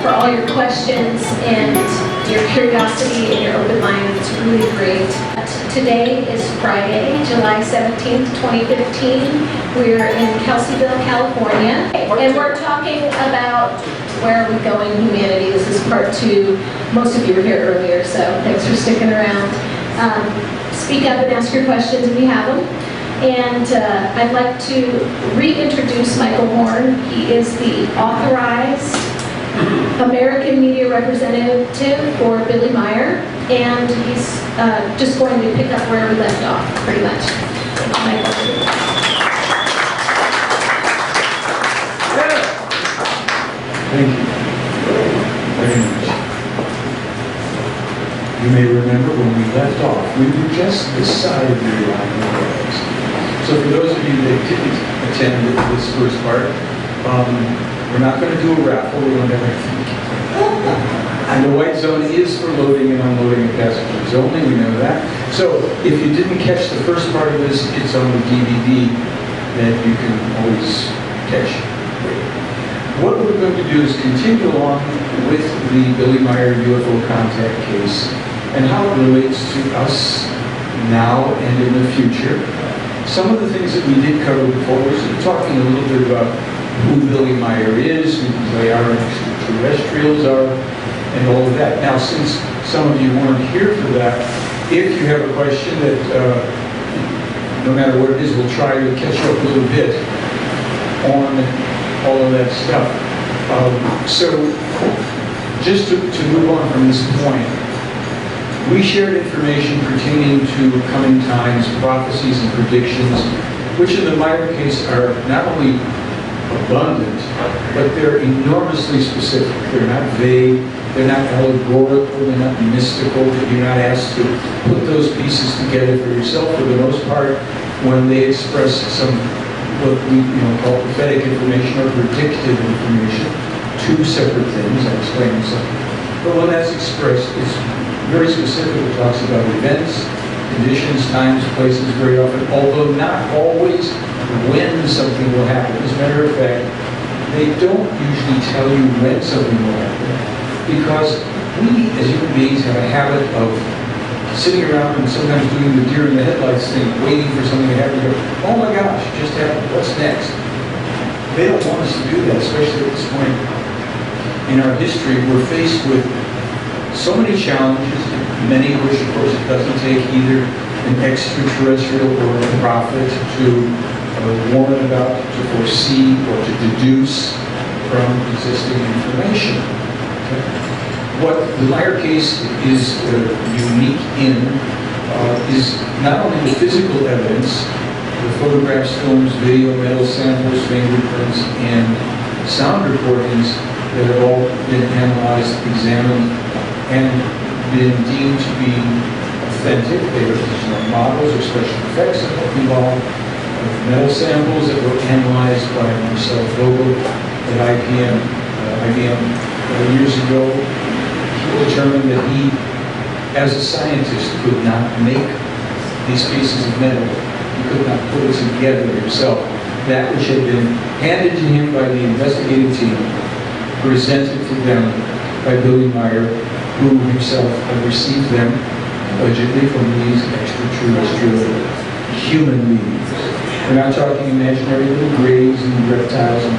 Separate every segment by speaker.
Speaker 1: for all your questions and your curiosity and your open mind. It's really great. Today is Friday, July 17th, 2015. We're in Kelseyville, California, and we're talking about where are we going, humanity. This is part 2. Most of you were here earlier, so thanks for sticking around. Speak up and ask your questions if you have them. And I'd like to reintroduce Michael Horn. He is the authorized American media representative for Billy Meier, and he's just going to pick up where we left off, pretty much. Michael.
Speaker 2: Thank you very much. You may remember when we left off, we were just this side of the line of rails. So for those of you that didn't attend this first part, we're not going to do a raffle. We don't have anything. And the white zone is for loading and unloading of passengers only. We know that. So if you didn't catch the first part of this, it's on the DVD that you can always catch. What we're going to do is continue along with the Billy Meier UFO contact case and how it relates to us now and in the future. Some of the things that we did cover before, we're talking a little bit about who Billy Meier is, who they are, extraterrestrials are, and all of that. Now, since some of you weren't here for that, if you have a question that, no matter what it is, we'll try to catch up a little bit on all of that stuff. So, just to move on from this point, we shared information pertaining to coming times, prophecies, and predictions, which in the Meier case are not only abundant, but they're enormously specific. They're not vague, they're not allegorical, they're not mystical. You're not asked to put those pieces together for yourself. For the most part, when they express some what we call prophetic information or predictive information, two separate things. I'll explain in a second. But when that's expressed, it's very specific. It talks about events, conditions, times, places very often, although not always when something will happen. As a matter of fact, they don't usually tell you when something will happen, because we as human beings have a habit of sitting around and sometimes doing the deer in the headlights thing, waiting for something to happen. You go, oh my gosh, it just happened, what's next? They don't want us to do that, especially at this point in our history. We're faced with so many challenges, many of which, of course, it doesn't take either an extraterrestrial or a prophet to warn about, to foresee, or to deduce from existing information. Okay. What the Meier case is unique in is not only the physical evidence, the photographs, films, video, metal samples, fingerprints, and sound recordings that have all been analyzed, examined, and been deemed to be authentic. They are models or special effects that were involved. Metal samples that were analyzed by Marcel Vogel at IBM years ago. He determined that he, as a scientist, could not make these pieces of metal. He could not put it together himself. That which had been handed to him by the investigative team, presented to them by Billy Meier, who himself had received them allegedly from these extraterrestrial human beings. We're not talking imaginary little grays and reptiles and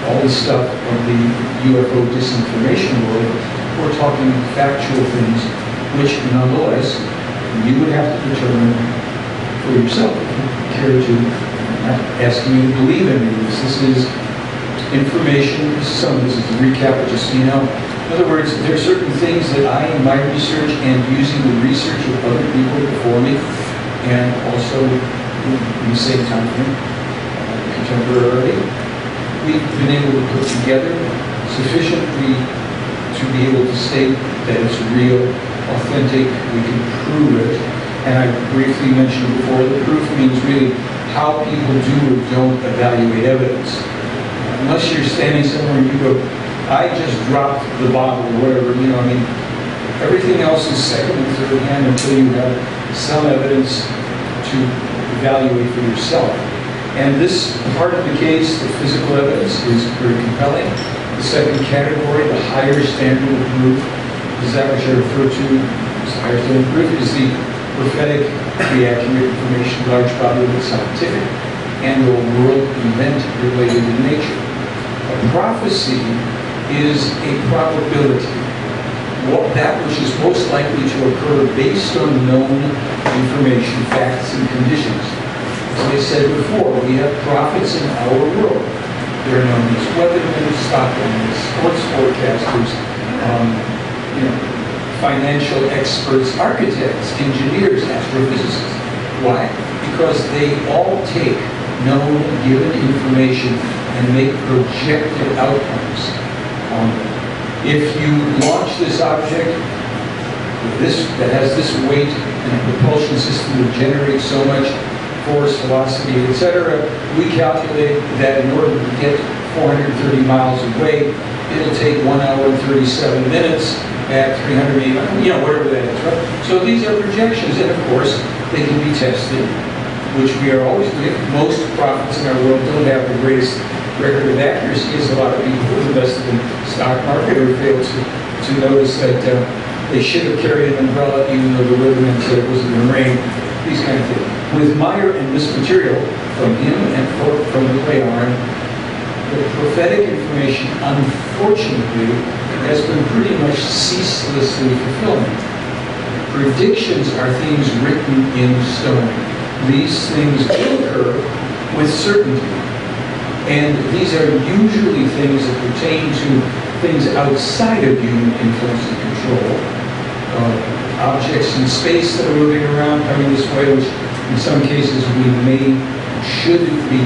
Speaker 2: all this stuff of the UFO disinformation world. We're talking factual things, which nonetheless you would have to determine for yourself. Care to? I'm not asking you to believe any of this. This is information. This is a recap, but just so you know. In other words, there are certain things that I, in my research and using the research of other people before me, and also in the same time frame, contemporarily, we've been able to put together sufficiently to be able to state that it's real, authentic, we can prove it. And I briefly mentioned before, the proof means really how people do or don't evaluate evidence. Unless you're standing somewhere and you go, I just dropped the bottle or whatever, everything else is second and third hand until you have some evidence to evaluate for yourself. And this part of the case, the physical evidence, is very compelling. The second category, the higher standard of proof is that which I refer to as higher standard of proof is the prophetic, the accurate information, large body of it, scientific, and or world event related in nature. A prophecy is a probability, that which is most likely to occur based on known information, facts, and conditions. As I said before, we have prophets in our world. They're known as weathermen, stockmen, sports forecasters, financial experts, architects, engineers, astrophysicists. Why? Because they all take known given information and make projected outcomes. If you launch this object that has this weight and a propulsion system that generates so much force, velocity, etc., we calculate that in order to get 430 miles away, it'll take 1 hour and 37 minutes at 380, whatever that is, right? So these are projections, and of course, they can be tested, which we are always doing. Most prophets in our world don't have the greatest record of accuracy, as a lot of people who invested in the stock market or failed to notice that they should have carried an umbrella even though the weatherman said it wasn't going to rain, these kind of things. With Meier and this material from him and from the Pleiaren, the prophetic information, unfortunately, has been pretty much ceaselessly fulfilling. Predictions are things written in stone. These things will occur with certainty. And these are usually things that pertain to things outside of human influence and control. Objects in space that are moving around, coming this way, which in some cases we should be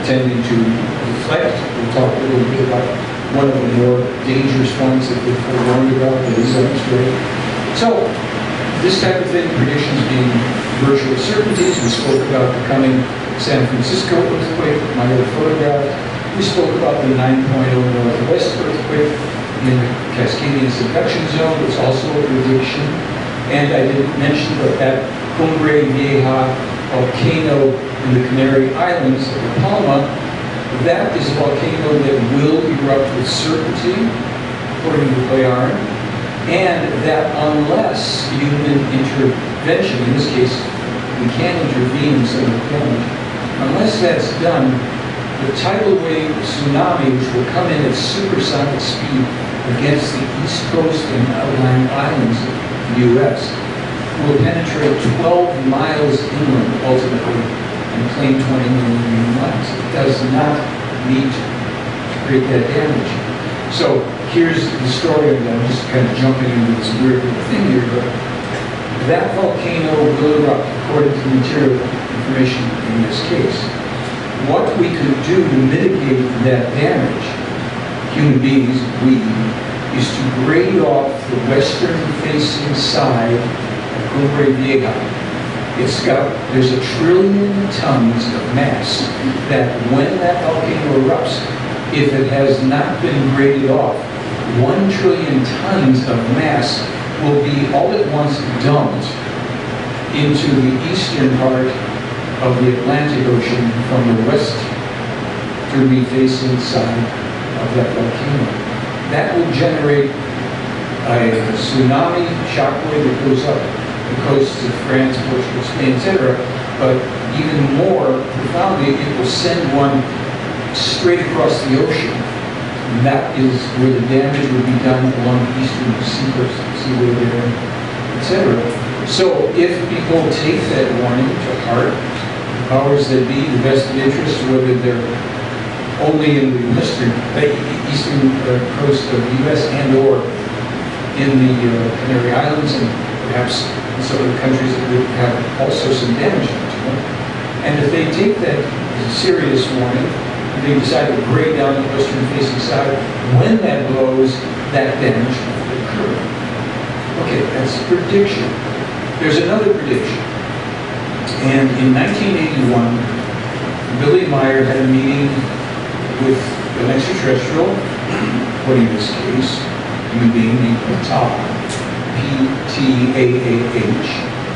Speaker 2: tending to deflect. We'll talk a little bit about one of the more dangerous ones that we've learned about, that is X-ray. So, this type of thing, predictions being virtual certainties. We spoke about the coming San Francisco earthquake, Meier photograph. We spoke about the 9.0 northwest earthquake in the Cascadian subduction zone. It's also a prediction. And I didn't mention, but that Cumbre Vieja volcano in the Canary Islands, La Palma, that is a volcano that will erupt with certainty, according to Pleiaren, and that unless human intervention, in this case, we can intervene in some of the damage, unless that's done, the tidal wave tsunami, which will come in at supersonic speed against the east coast and outlying islands of the U.S., will penetrate 12 miles inland, ultimately, and claim 20 million miles. It does not need to create that damage. So here's the story, and I'm just kind of jumping into this weird little thing here, but that volcano will erupt according to the material information in this case. What we could do to mitigate that damage, human beings, we, is to grade off the western-facing side of Cumbre Vieja. There's 1 trillion tons of mass that when that volcano erupts, if it has not been graded off, 1 trillion tons of mass will be all at once dumped into the eastern part of the Atlantic Ocean from the westerly-facing side of that volcano. That will generate a tsunami shockwave that goes up the coasts of France, Portugal, Spain, etc. But even more profoundly, it will send one straight across the ocean. And that is where the damage would be done along the eastern seacoast, seaway there, etc. So if people take that warning to heart, the powers that be, the vested interests, whether they're only in the eastern coast of the U.S. and or in the Canary Islands and perhaps in some of the countries that would have also some damage to them. And if they take that as a serious warning, they decide to grade down the western-facing side, when that blows, that damage will occur. Okay, that's a prediction. There's another prediction. And in 1981, Billy Meier had a meeting with an extraterrestrial, according to this case, human being named Ptah, P-T-A-A-H,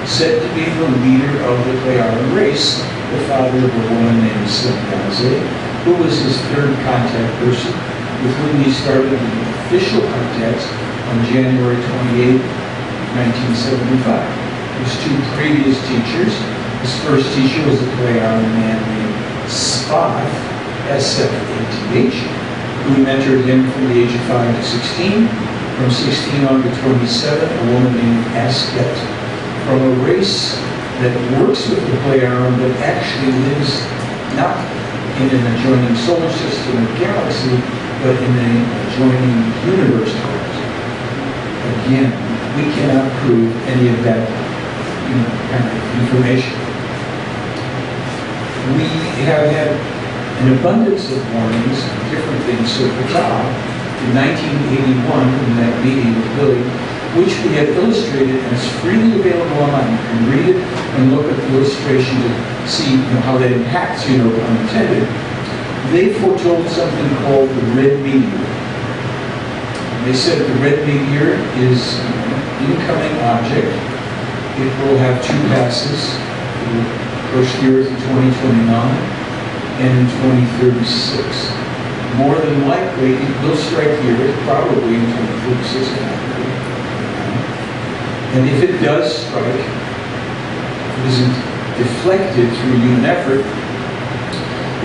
Speaker 2: said to be the leader of the Pleiaren race, the father of a woman named Tsunami, who was his third contact person, with whom he started the official contacts on January 28, 1975. His two previous teachers, his first teacher was a play on a man named Spath, S-F-A-T-H, who mentored him from the age of 5 to 16. From 16 on to 27, a woman named Asket, from a race that works with the play arm but actually lives not in an adjoining solar system or galaxy, but in an adjoining universe to ours. Again, we cannot prove any of that kind of information. We have had an abundance of warnings of different things. So in 1981, in that meeting with Billy, which we have illustrated and is freely available online, you can read it and look at the illustration to see how that impacts, unintended. They foretold something called the red meteor. They said the red meteor is an incoming object. It will have two passes. It will approach the Earth in 2029 and in 2036. More than likely, it will strike the Earth probably in 2036. And if it does strike, if it isn't deflected through human effort,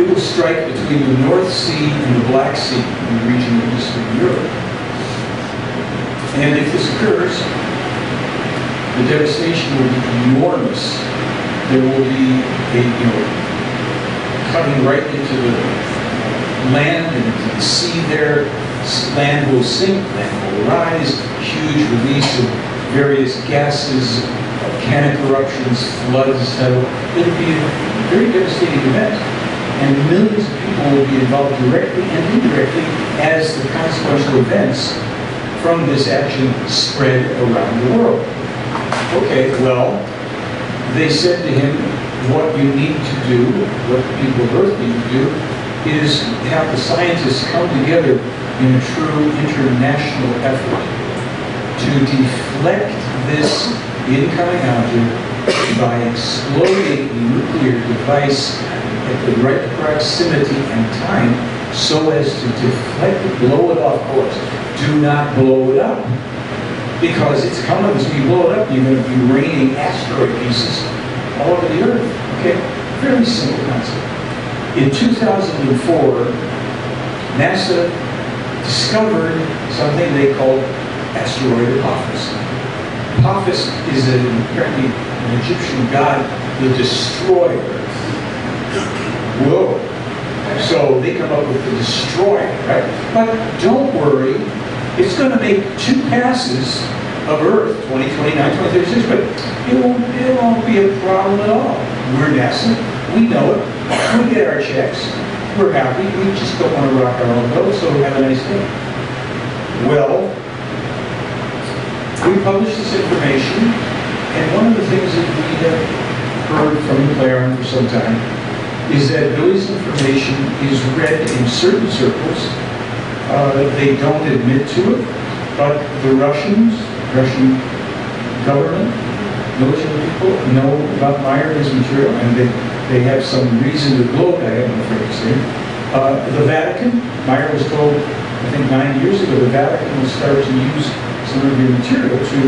Speaker 2: it will strike between the North Sea and the Black Sea in the region of Eastern Europe. And if this occurs, the devastation will be enormous. There will be cutting right into the land and into the sea there. Land will sink, land will rise, huge release of various gases, volcanic eruptions, floods. It'll be a very devastating event. And millions of people will be involved directly and indirectly as the consequential events from this action spread around the world. Okay, well, they said to him, what you need to do, what the people of Earth need to do, is have the scientists come together in a true international effort to deflect this incoming object by exploding a nuclear device at the right proximity and time so as to deflect it, blow it off course. Do not blow it up, because it's coming. So you blow it up, you're going to be raining asteroid pieces all over the Earth. Okay, very simple concept. In 2004, NASA discovered something they called asteroid Apophis. Apophis is apparently an Egyptian god, the destroyer. Whoa. So they come up with the destroyer, right? But don't worry, it's going to make two passes of Earth, 2029, 2036, but it won't be a problem at all. We're NASA, we know it, we get our checks, we're happy, we just don't want to rock our own boat, so have a nice day. Well, we published this information, and one of the things that we have heard from the player for some time is that Billy's information is read in certain circles. They don't admit to it, but the Russian government, military people know about Meier and his material, and they have some reason to gloat at it, I'm afraid to say. The Vatican, Meier was told, I think 9 years ago, the Vatican will start to use some of your material to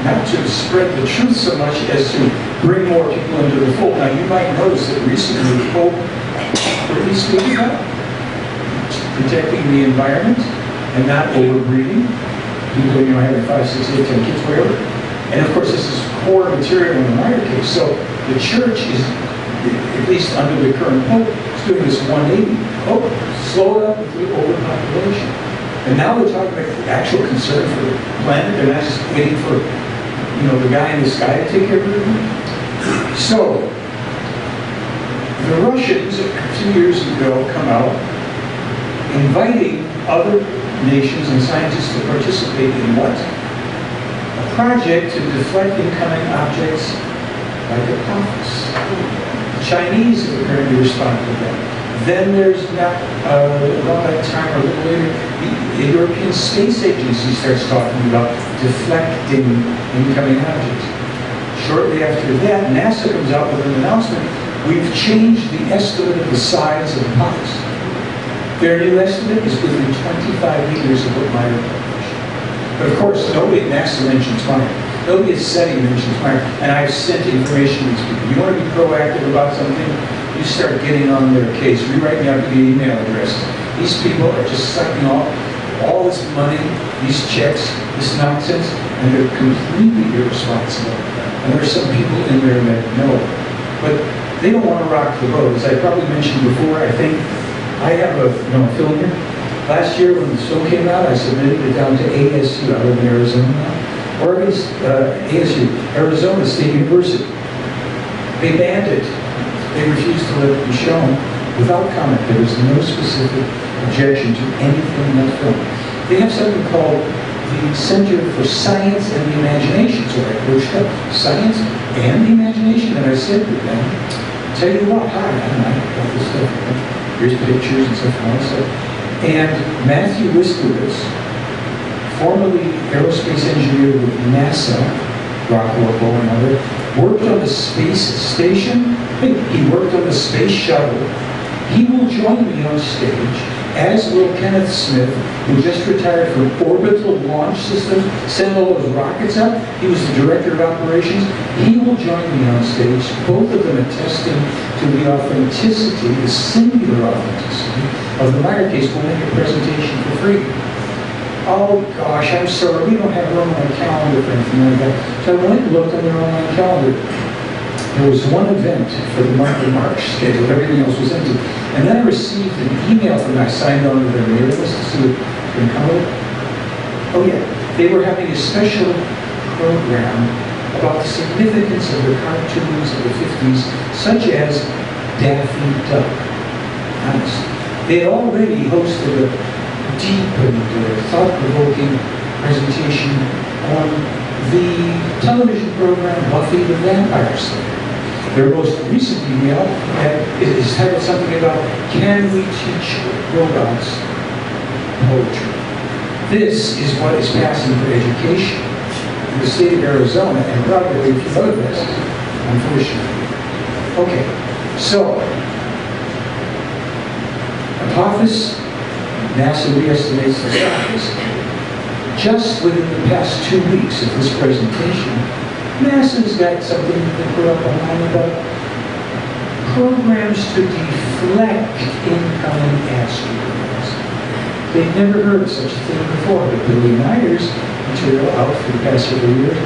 Speaker 2: not to spread the truth so much as to bring more people into the fold. Now, you might notice that recently the Pope really speaking up, protecting the environment and not overbreeding. People, having 5, 6, 8, 10 kids, whatever. And of course, this is core material in the Meier case. So the church is, at least under the current Pope, is doing this 180. Oh, slow it up with the overpopulation. And now they're talking about actual concern for the planet. They're not just waiting for, the guy in the sky to take care of everything. So, the Russians, a few years ago, come out inviting other nations and scientists to participate in what? A project to deflect incoming objects like Apophis. The Chinese have apparently responded to that. Then there's not, around that time or a little later, the European Space Agency starts talking about deflecting incoming objects. Shortly after that, NASA comes out with an announcement, we've changed the estimate of the size of Apophis. Their new estimate is within 25 meters of what Meier published. But of course, nobody at NASA mentions Meier. Nobody at SETI mentions Meier. And I've sent information to these people. You want to be proactive about something? You start getting on their case. Rewrite me out the email addresses. These people are just sucking off all this money, these checks, this nonsense, and they're completely irresponsible. And there are some people in there that know. But they don't want to rock the boat. As I probably mentioned before, I think I have a film here. Last year when the film came out, I submitted it down to ASU. I live in Arizona now. Oregon's ASU, Arizona State University. They banned it. They refused to let it be shown without comment. There was no specific objection to anything in that film. They have something called the Center for Science and the Imagination. So I pushed up science and the imagination, and I said to them, tell you what, hi, I got this stuff. Here's pictures and stuff and all stuff. And Matthew Wiskowitz, formerly aerospace engineer with NASA, Rockwell, and other, worked on the space station. He worked on the space shuttle. He will join me on stage, as will Kenneth Smith, who just retired from Orbital Launch Systems, sent all those rockets up. He was the director of operations. He will join me on stage, both of them attesting to the authenticity, the singular authenticity of the Meier case. We'll make a presentation for free. Oh gosh, I'm sorry, we don't have room on the calendar for anything like that. So I went and looked on their online calendar. There was one event for the month of March scheduled, everything else was empty. And then I received an email from them. I signed on to their mailing list to see what can come of it. Oh yeah, they were having a special program about the significance of the cartoons of the 50s, such as Daffy Duck. Honest. They had already hosted a deep and thought-provoking presentation on the television program Buffy the Vampire Slayer. Their most recent email is titled something about, can we teach robots poetry? This is what is passing for education in the state of Arizona and probably a few other places, unfortunately. Okay, so, Apophis, NASA re-estimates the size. Just within the past 2 weeks of this presentation, NASA's got something to put up online about programs to deflect incoming asteroids. They've never heard of such a thing before, but Billy Meier's material out for the past several years.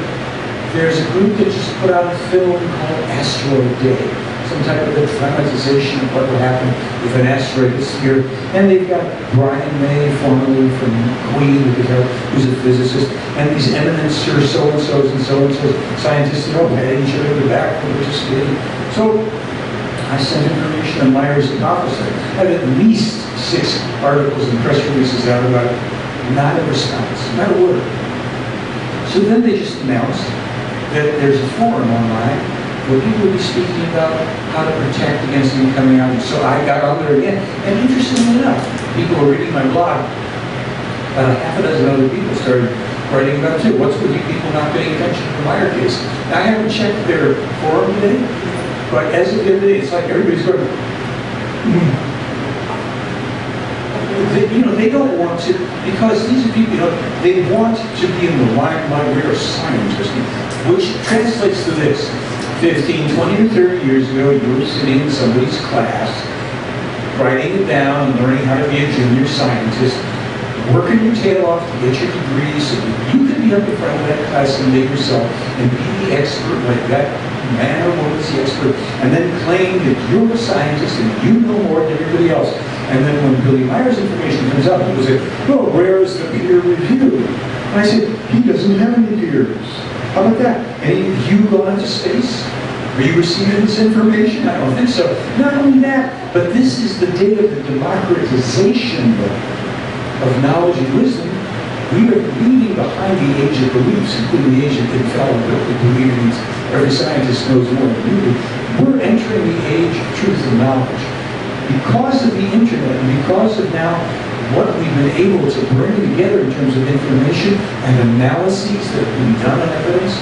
Speaker 2: There's a group that just put out a film called Asteroid Day, some type of a dramatization of what will happen if an asteroid hits the Earth. And they've got Brian May, formerly from Queen, who's a physicist, and these eminent Sir so-and-sos and so-and-sos, scientists, paying each other the back for participating. So I sent information on Meier's Apophis. I have at least 6 articles and press releases out about it. Not a response, not a word. So then they just announced that there's a forum online where people will be speaking about how to protect against the incoming objects. So I got on there again, and interestingly enough, people were reading my blog. About a half a dozen other people started writing about it too. What's with you people not paying attention to the Meier case? Now, I haven't checked their forum today, but as of the other day, it's like everybody's going, they don't want to, because these are people, they want to be in the limelight. We are scientists, which translates to this. 15, 20, or 30 years ago, you were sitting in somebody's class, writing it down and learning how to be a junior scientist, working your tail off to get your degree so that you could be up in front of that class and make yourself and be the expert, like that man or woman's the expert, and then claim that you're a scientist and you know more than everybody else. And then when Billy Meier's information comes out, people say, well, where is the peer review? And I said, he doesn't have any peers. How about that? Any of you gone into space? Are you receiving this information? I don't think so. Not only that, but this is the day of the democratization of knowledge and wisdom. We are leaving behind the age of beliefs, including the age of infallibility, believing means every scientist knows more than you do. We're entering the age of truth and knowledge. Because of the internet, and because of now what we've been able to bring together in terms of information and analyses that have been done on evidence,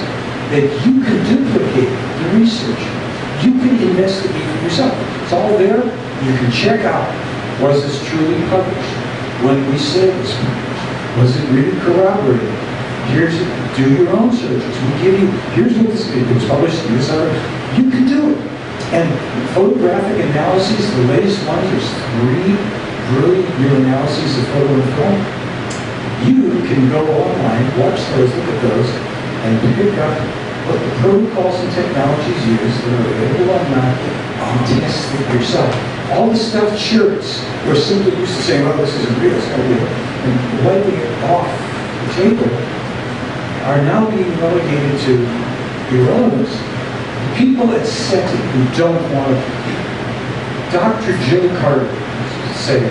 Speaker 2: that you can duplicate the research. You can investigate for yourself. It's all there. You can check out. Was this truly published? When we say it was published, was it really corroborated? Do your own searches. We give you, here's what this, it was published in this article. You can do it. And photographic analyses, the latest ones, there's 3 brilliant new analyses of photo and film. You can go online, watch those, look at those, and pick up what the protocols and technologies used that are available online and test it yourself. All the stuffed shirts were simply used to saying, well, this isn't real, it's not real, and wiping it off the table are now being relegated to irrelevance. People at SETI who don't want to, Dr. Jill Carter said,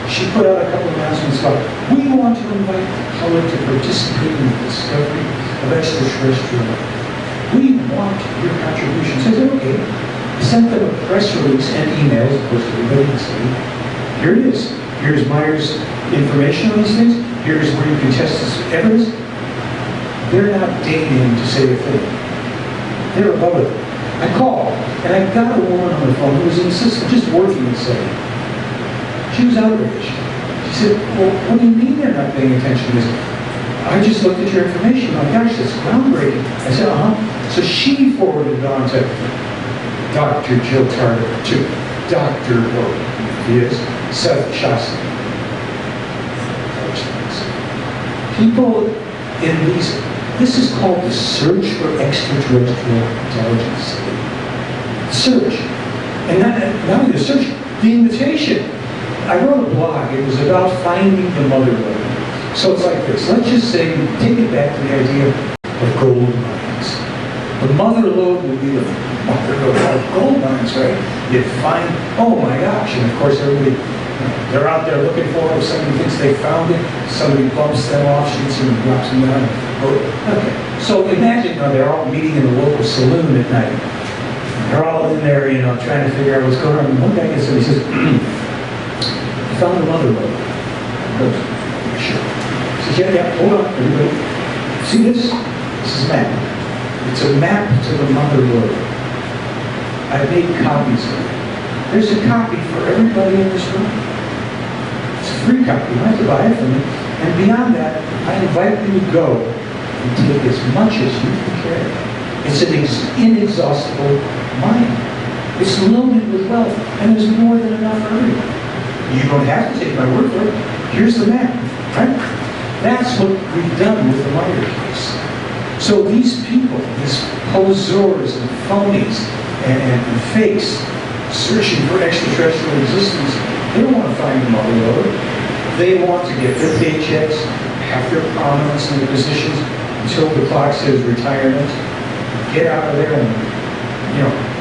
Speaker 2: she put out a couple of announcements about, we want to invite the public to participate in the discovery of extraterrestrial life. We want your contributions. I said, okay. I sent them a press release and emails, of course, everybody can see. Here it is. Here's Meier's information on these things. Here's where you can test this evidence. They're not deigning to say a thing. They're above it. I called, and I got a woman on the phone who was an assistant just working at SETI. She was outraged. She said, well, what do you mean they're not paying attention to this? I just looked at your information. Oh my gosh, that's groundbreaking. I said, So she forwarded it on to Dr. Jill Carter, to Dr. He is Seth Shasta. People in these, this is called the search for extraterrestrial intelligence. Search. And not only the search, the invitation. I wrote a blog. It was about finding the mother lode. So it's like this. Let's just say, take it back to the idea of gold mines. The mother lode would be the mother lode of gold mines, right? You find, oh my gosh, and of course everybody, they're out there looking for it. If somebody thinks they found it, somebody bumps them off, shoots them, and drops them down. Okay. So imagine, they're all meeting in the local saloon at night. They're all in there, trying to figure out what's going on. And one guy gets up, he says, I found the mother lode. Sure. He says, yeah, hold on, everybody. See this? This is a map. It's a map to the mother lode. I made copies of it. There's a copy for everybody in this room. It's a free copy. You don't have to buy it from me. And beyond that, I invite you to go and take as much as you can carry. It's an inexhaustible mine. It's loaded with wealth, and there's more than enough for everyone. You don't have to take my word for it. Here's the map, right? That's what we've done with the Meier case. So these people, these poseurs and phonies and fakes, searching for extraterrestrial existence, they don't want to find the mother lode. They want to get their paychecks, have their prominence in their positions until the clock says retirement, get out of there and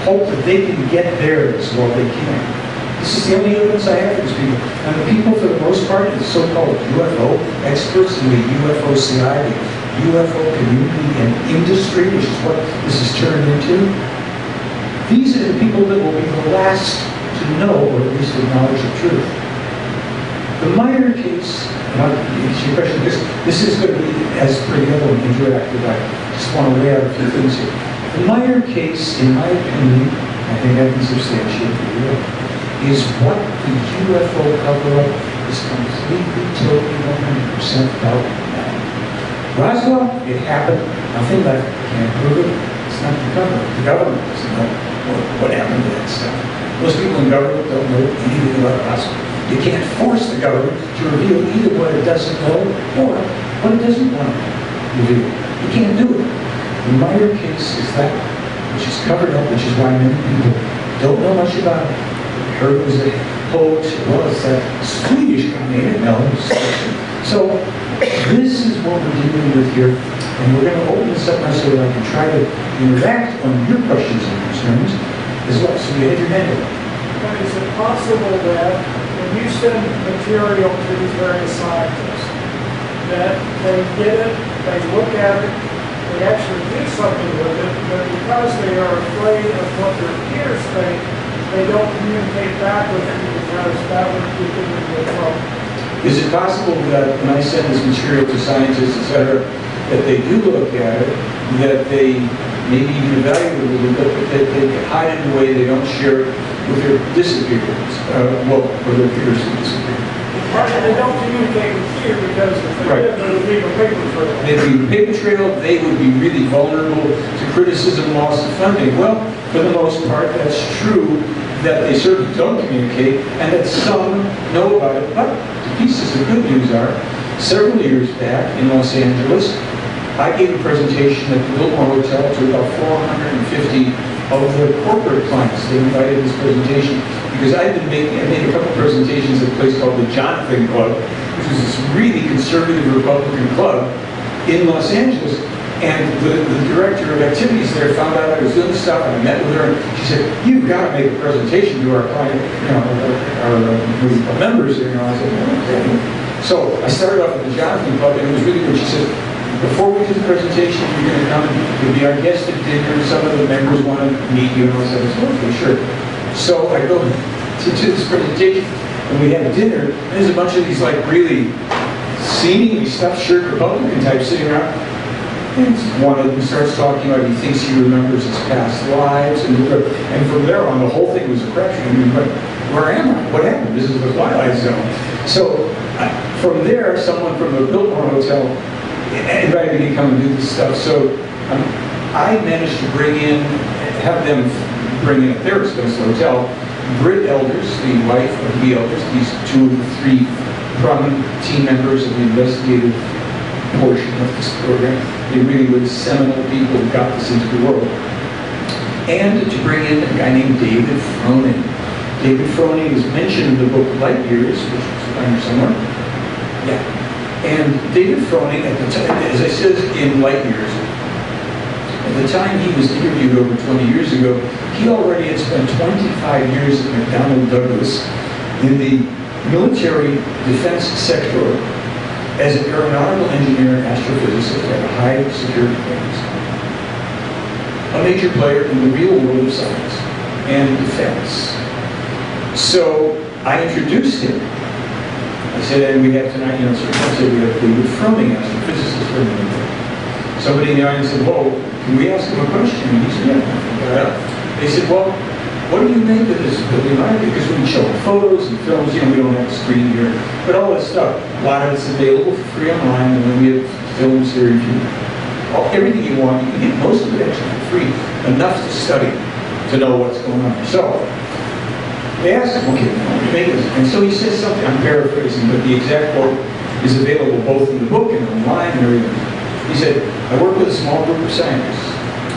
Speaker 2: hope that they can get theirs while they can. This is the only evidence I have for these people. And the people, for the most part, the so-called UFO experts in the UFOCI, the UFO community and industry, which is what this has turned into, these are the people that will be the last to know, or at least acknowledge the truth. The Meier case, and I'll answer your question, because this is going to be, as per the other one, interactive. I just want to lay out a few things here. The Meier case, in my opinion, I think I can substantiate it, is what the UFO cover-up is completely, totally, 100% about now. Roswell, it happened, nothing left, can't prove it, it's not the cover-up. The government doesn't know what happened to that stuff. Most people in government don't know anything about Roswell. You can't force the government to reveal either what it doesn't know or what it doesn't want to reveal. You can't do it. The Meier case is that which is covered up, which is why many people don't know much about it. Heard it was a hoax, well, it's that Swedish guy made it, no. So this is what we're dealing with here, and we're going to open this up now so that I can try to interact on your questions and concerns as well. So you have your hand up.
Speaker 3: But is it possible that when you send material to these various scientists, that they get it, they look at it, they actually do something with it, but because they are afraid of what their peers think, they don't communicate back with it because that would keep them in trouble?
Speaker 2: Is it possible that when I send this material to scientists, etc., that they do look at it, that they maybe even evaluate it a little bit, but that they hide it away, they don't share it, with their disappearance, or their peers who disappear.
Speaker 3: And they don't communicate with you because if they
Speaker 2: Right.
Speaker 3: did, they would leave a paper trail.
Speaker 2: They'd leave a paper trail, they would be really vulnerable to criticism, loss of funding. Well, for the most part, that's true that they certainly don't communicate and that some know about it. But the pieces of good news are, several years back in Los Angeles, I gave a presentation at the Biltmore Hotel to about 450 of the corporate clients. They invited this presentation because I made a couple presentations at a place called the Jonathan Club, which is this really conservative Republican club in Los Angeles. And the director of activities there found out I was doing this stuff, and I met with her, and she said, "You've got to make a presentation to our client, our members." And I said, "Okay." So I started off at the Jonathan Club, and it was really good. She said, "Before we do the presentation, you're going to come and you'll be our guest at dinner. Some of the members want to meet you." And I said, "Okay, sure." So I go to this presentation, and we have dinner, and there's a bunch of these like really seemingly stuffed shirt Republican types sitting around. And one of them starts talking about he thinks he remembers his past lives, and from there on, the whole thing was a crapshoot. I mean, but where am I? What happened? This is the Twilight Zone. So from there, someone from the Biltmore Hotel invited me to come and do this stuff. So I managed to have them bring in at their expense to the hotel, Britt Elders, the wife of the Elders, these two of the three prominent team members of the investigative portion of this program. They really were seminal people who got this into the world. And to bring in a guy named David Froning. David Froning is mentioned in the book Light Years, which is found here somewhere. Yeah. And David Froning, at the time, as I said in Light Years, at the time he was interviewed over 20 years ago, he already had spent 25 years at McDonnell Douglas in the military defense sector as an aeronautical engineer and astrophysicist at a high security clearance. A major player in the real world of science and defense. So I introduced him. I said, and we have tonight, I said we have David Froning, astrophysicist for a minute. Somebody in the audience said, "Whoa, can we ask him a question?" And he said, "Yeah." They said, "Well, what do you make of this, Billy Meier?" Because we show photos and films, we don't have a screen here, but all this stuff, a lot of it's available for free online, and then we have films here if you, everything you want, you can get most of it actually for free, enough to study, to know what's going on. So, they asked him, "Okay, what do you make of this?" And so he says something, I'm paraphrasing, but the exact quote is available both in the book and online and everything. He said, "I work with a small group of scientists.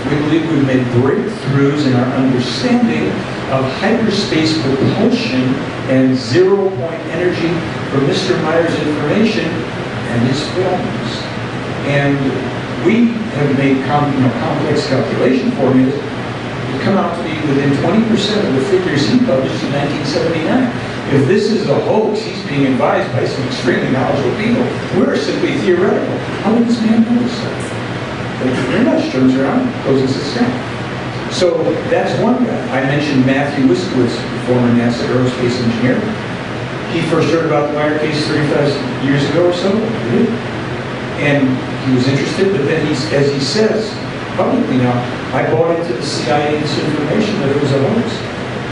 Speaker 2: We believe we've made breakthroughs in our understanding of hyperspace propulsion and zero-point energy for Mr. Meier's information and his films. And we have made complex calculation formulas that come out to be within 20% of the figures he published in 1979. If this is a hoax, he's being advised by some extremely knowledgeable people. We're simply theoretical. How would this man know this stuff?" Very much turns around, goes and sits down. So that's one guy. I mentioned Matthew Wiskowitz, former NASA aerospace engineer. He first heard about the Meier case 35 years ago or so, and he was interested, but then as he says publicly now, "I bought into the CIA's information that it was a hoax."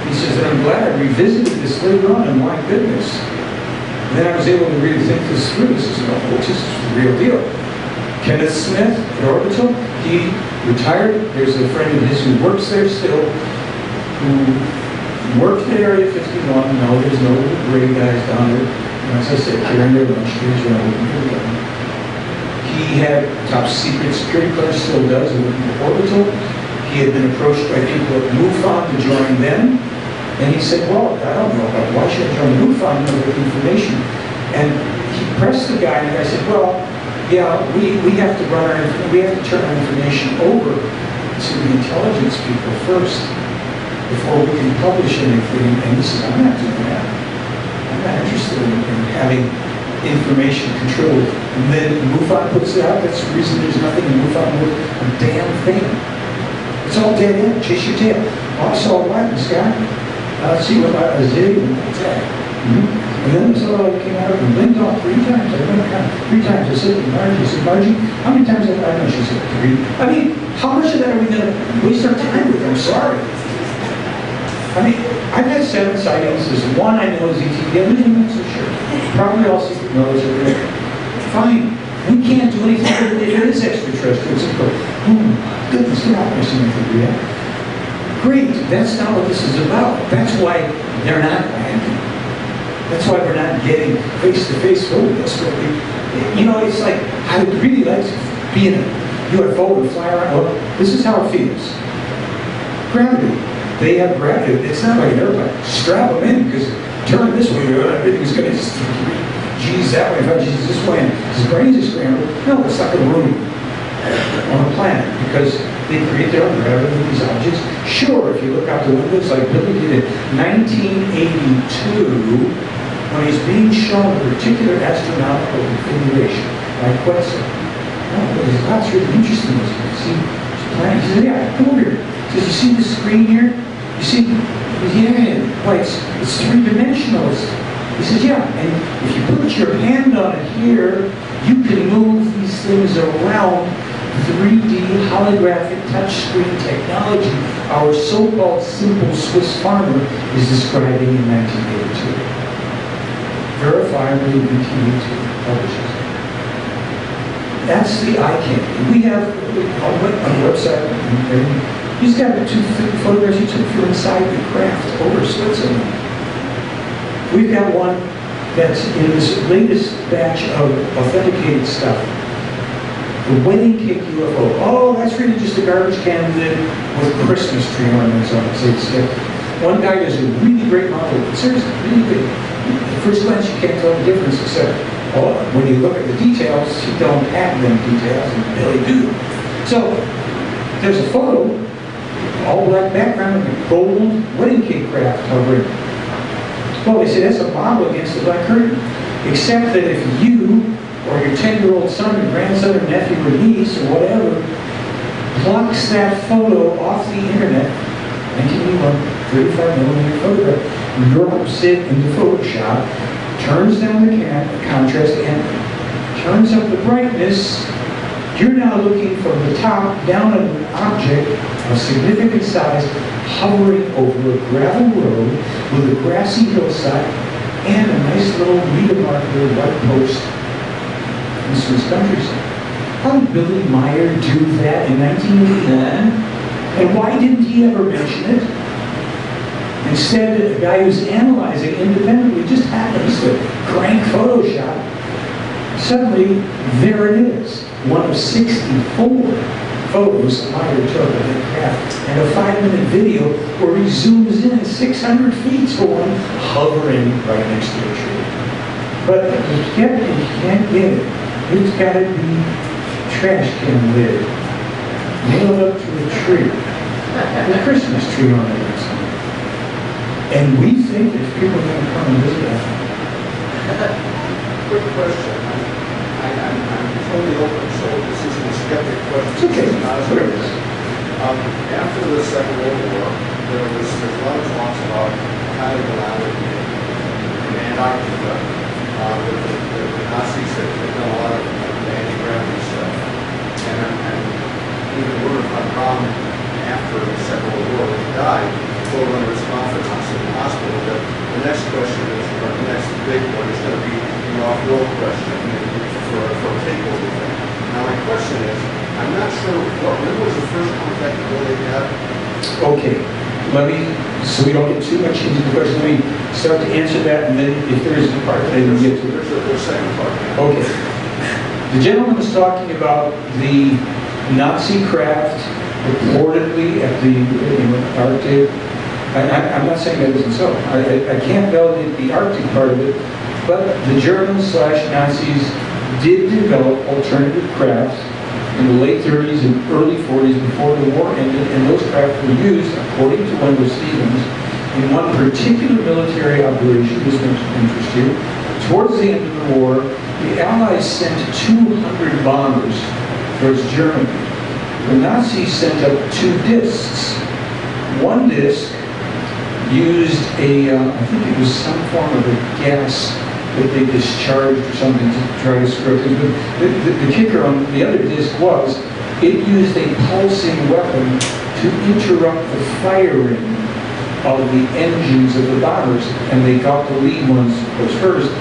Speaker 2: He says, "and I'm glad I revisited this later on, and my goodness. And then I was able to really think this through. This is no hoax, this is the real deal." Kenneth Smith at Orbital, he retired. There's a friend of his who works there still, who worked at Area 51. No, there's no gray guys down there. And as I said, during their lunch, he had top secret security clearance, still does, working at Orbital. He had been approached by people at MUFON to join them. And he said, "Well, I don't know, why should I join MUFON with information?" And he pressed the guy, and the guy said, "Well, yeah, we have to turn our information over to the intelligence people first before we can publish anything." And he said, "I'm not doing that. I'm not interested in having information controlled." And then MUFON puts it out. That's the reason there's nothing in MUFON with a damn thing. It's all dead end. Chase your tail. "Oh, I saw a light in the sky. See what about a zig and what's that?" And then this little light came out and blinked off 3 times. I remember counting 3 times. I said to Margie, Margie, how many times have I know? She said 3. I mean, how much of that are we going to waste our time with? I'm sorry. I mean, I've had 7 sightings. There's one I know is ET, the other I'm not so sure. Probably all secret military. Fine. We can't do anything if it is extraterrestrial. It's like, oh my goodness, they're not missing anything yet. Great, that's not what this is about. That's why they're not landing. That's why we're not getting face-to-face photos. You know, it's like, I would really like to be in a UFO and fly around. Well, this is how it feels. Gravity. They have gravity. It's not like an airplane. Strap them in, because turn this way, everything's going to just G's that way, 5 G's this way, and his brains are scrambled. No, it's like a room on a planet, because they create their own gravity with these objects. Sure, if you look out the windows like Billy did in 1982, when he's being shown a particular astronomical configuration, like Quetzal. Oh, but his thoughts really interesting. You see, planet. He said, yeah, come over here. He says, you see this screen here? You see, yeah, why it's 3-dimensional. He says, yeah, and if you put your hand on it here, you can move these things around. 3D holographic touchscreen technology, our so-called simple Swiss farmer is describing in 1982. Verifiably in 1982 publishes. That's the eye candy. We have on the website, he's got 2 photographs he took from inside the craft over Switzerland. We've got one that's in this latest batch of authenticated stuff. The wedding cake UFO. Oh, that's really just a garbage can lid with Christmas tree ornaments on it. One guy does a really great model. Seriously, really good. At first glance, you can't tell the difference, except when you look at the details, you don't have them details, and Billy do. So there's a photo, all black background, and a gold wedding cake craft hovering. Well, they say that's a model against the black curtain, except that if you or your 10-year-old son or grandson or nephew or niece or whatever plucks that photo off the internet, 1981, 35mm photograph, drops it into Photoshop, turns down the contrast, and turns up the brightness, you're now looking from the top down at an object of significant size hovering over a gravel road with a grassy hillside and a nice little remarkable white post in the Swiss countryside. How did Billy Meier do that in 1981? And why didn't he ever mention it? Instead, a guy who's analyzing independently just happens to crank Photoshop. Suddenly, there it is. One of 64 photos Meier took of the craft, and a 5-minute video where he zooms in 600 feet to one hovering right next to a tree. But you can't get it. It's got to be trash can lid, nailed up to a tree, the Christmas tree on it. And we think that people are going to come and visit us.
Speaker 4: Quick question. I'm totally open, so this isn't a skeptic question.
Speaker 2: It's okay.
Speaker 4: Whatever it is. After the Second World War, there's a lot of talks about hiding around in Antarctica. The Nazis had done a lot of anti-gravity stuff. And even Werner von Braun, after the Second World War, when he died, told one of his confidants in the hospital that the next question is, or the next big one is going to be the off-road question for a takeover thing. Now my question is, I'm not sure, when was the first contact that Billy had?
Speaker 2: Okay, so we don't get too much into the question, let me start to answer that, and then if there is a part that I didn't get to.
Speaker 4: There's a second part.
Speaker 2: Okay. The gentleman was talking about the Nazi craft reportedly at the Arctic. I'm not saying that isn't so. I can't validate the Arctic part of it, but the Germans/Nazis did develop alternative crafts in the late 30s and early 40s before the war ended, and those craft were used, according to Wendell Stevens, in one particular military operation. This may interest you. Towards the end of the war, the Allies sent 200 bombers towards Germany. The Nazis sent up 2 discs. One disc used I think it was some form of a gas that they discharged or something to try to screw things. But the kicker on the other disc was, it used a pulsing weapon to interrupt the firing of the engines of the bombers, and they got the lead ones was first,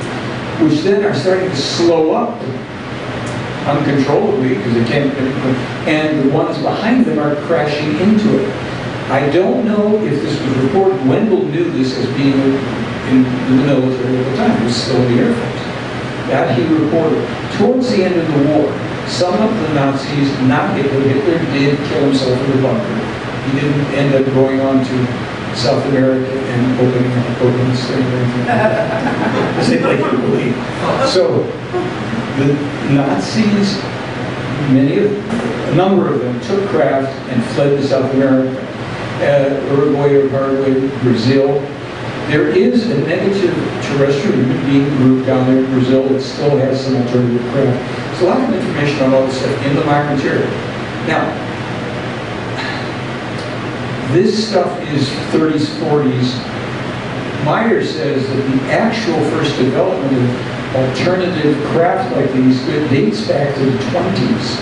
Speaker 2: which then are starting to slow up uncontrollably because they can't, and the ones behind them are crashing into it. I don't know if this was reported. Wendell knew this as being in the military at the time. He was still in the Air Force. That he reported. Towards the end of the war, some of the Nazis, not Hitler, Hitler did kill himself in the bunker. He didn't end up going on to South America and opening up a Oakland State or anything like that, as they like to believe. So the Nazis, a number of them took craft and fled to South America. Uruguay, Paraguay, Brazil. There is a negative terrestrial human being group down there in Brazil that still has some alternative craft. There's a lot of information on all this stuff in the Meier material. Now, this stuff is 30s, 40s. Meier says that the actual first development of alternative craft like these dates back to the 20s.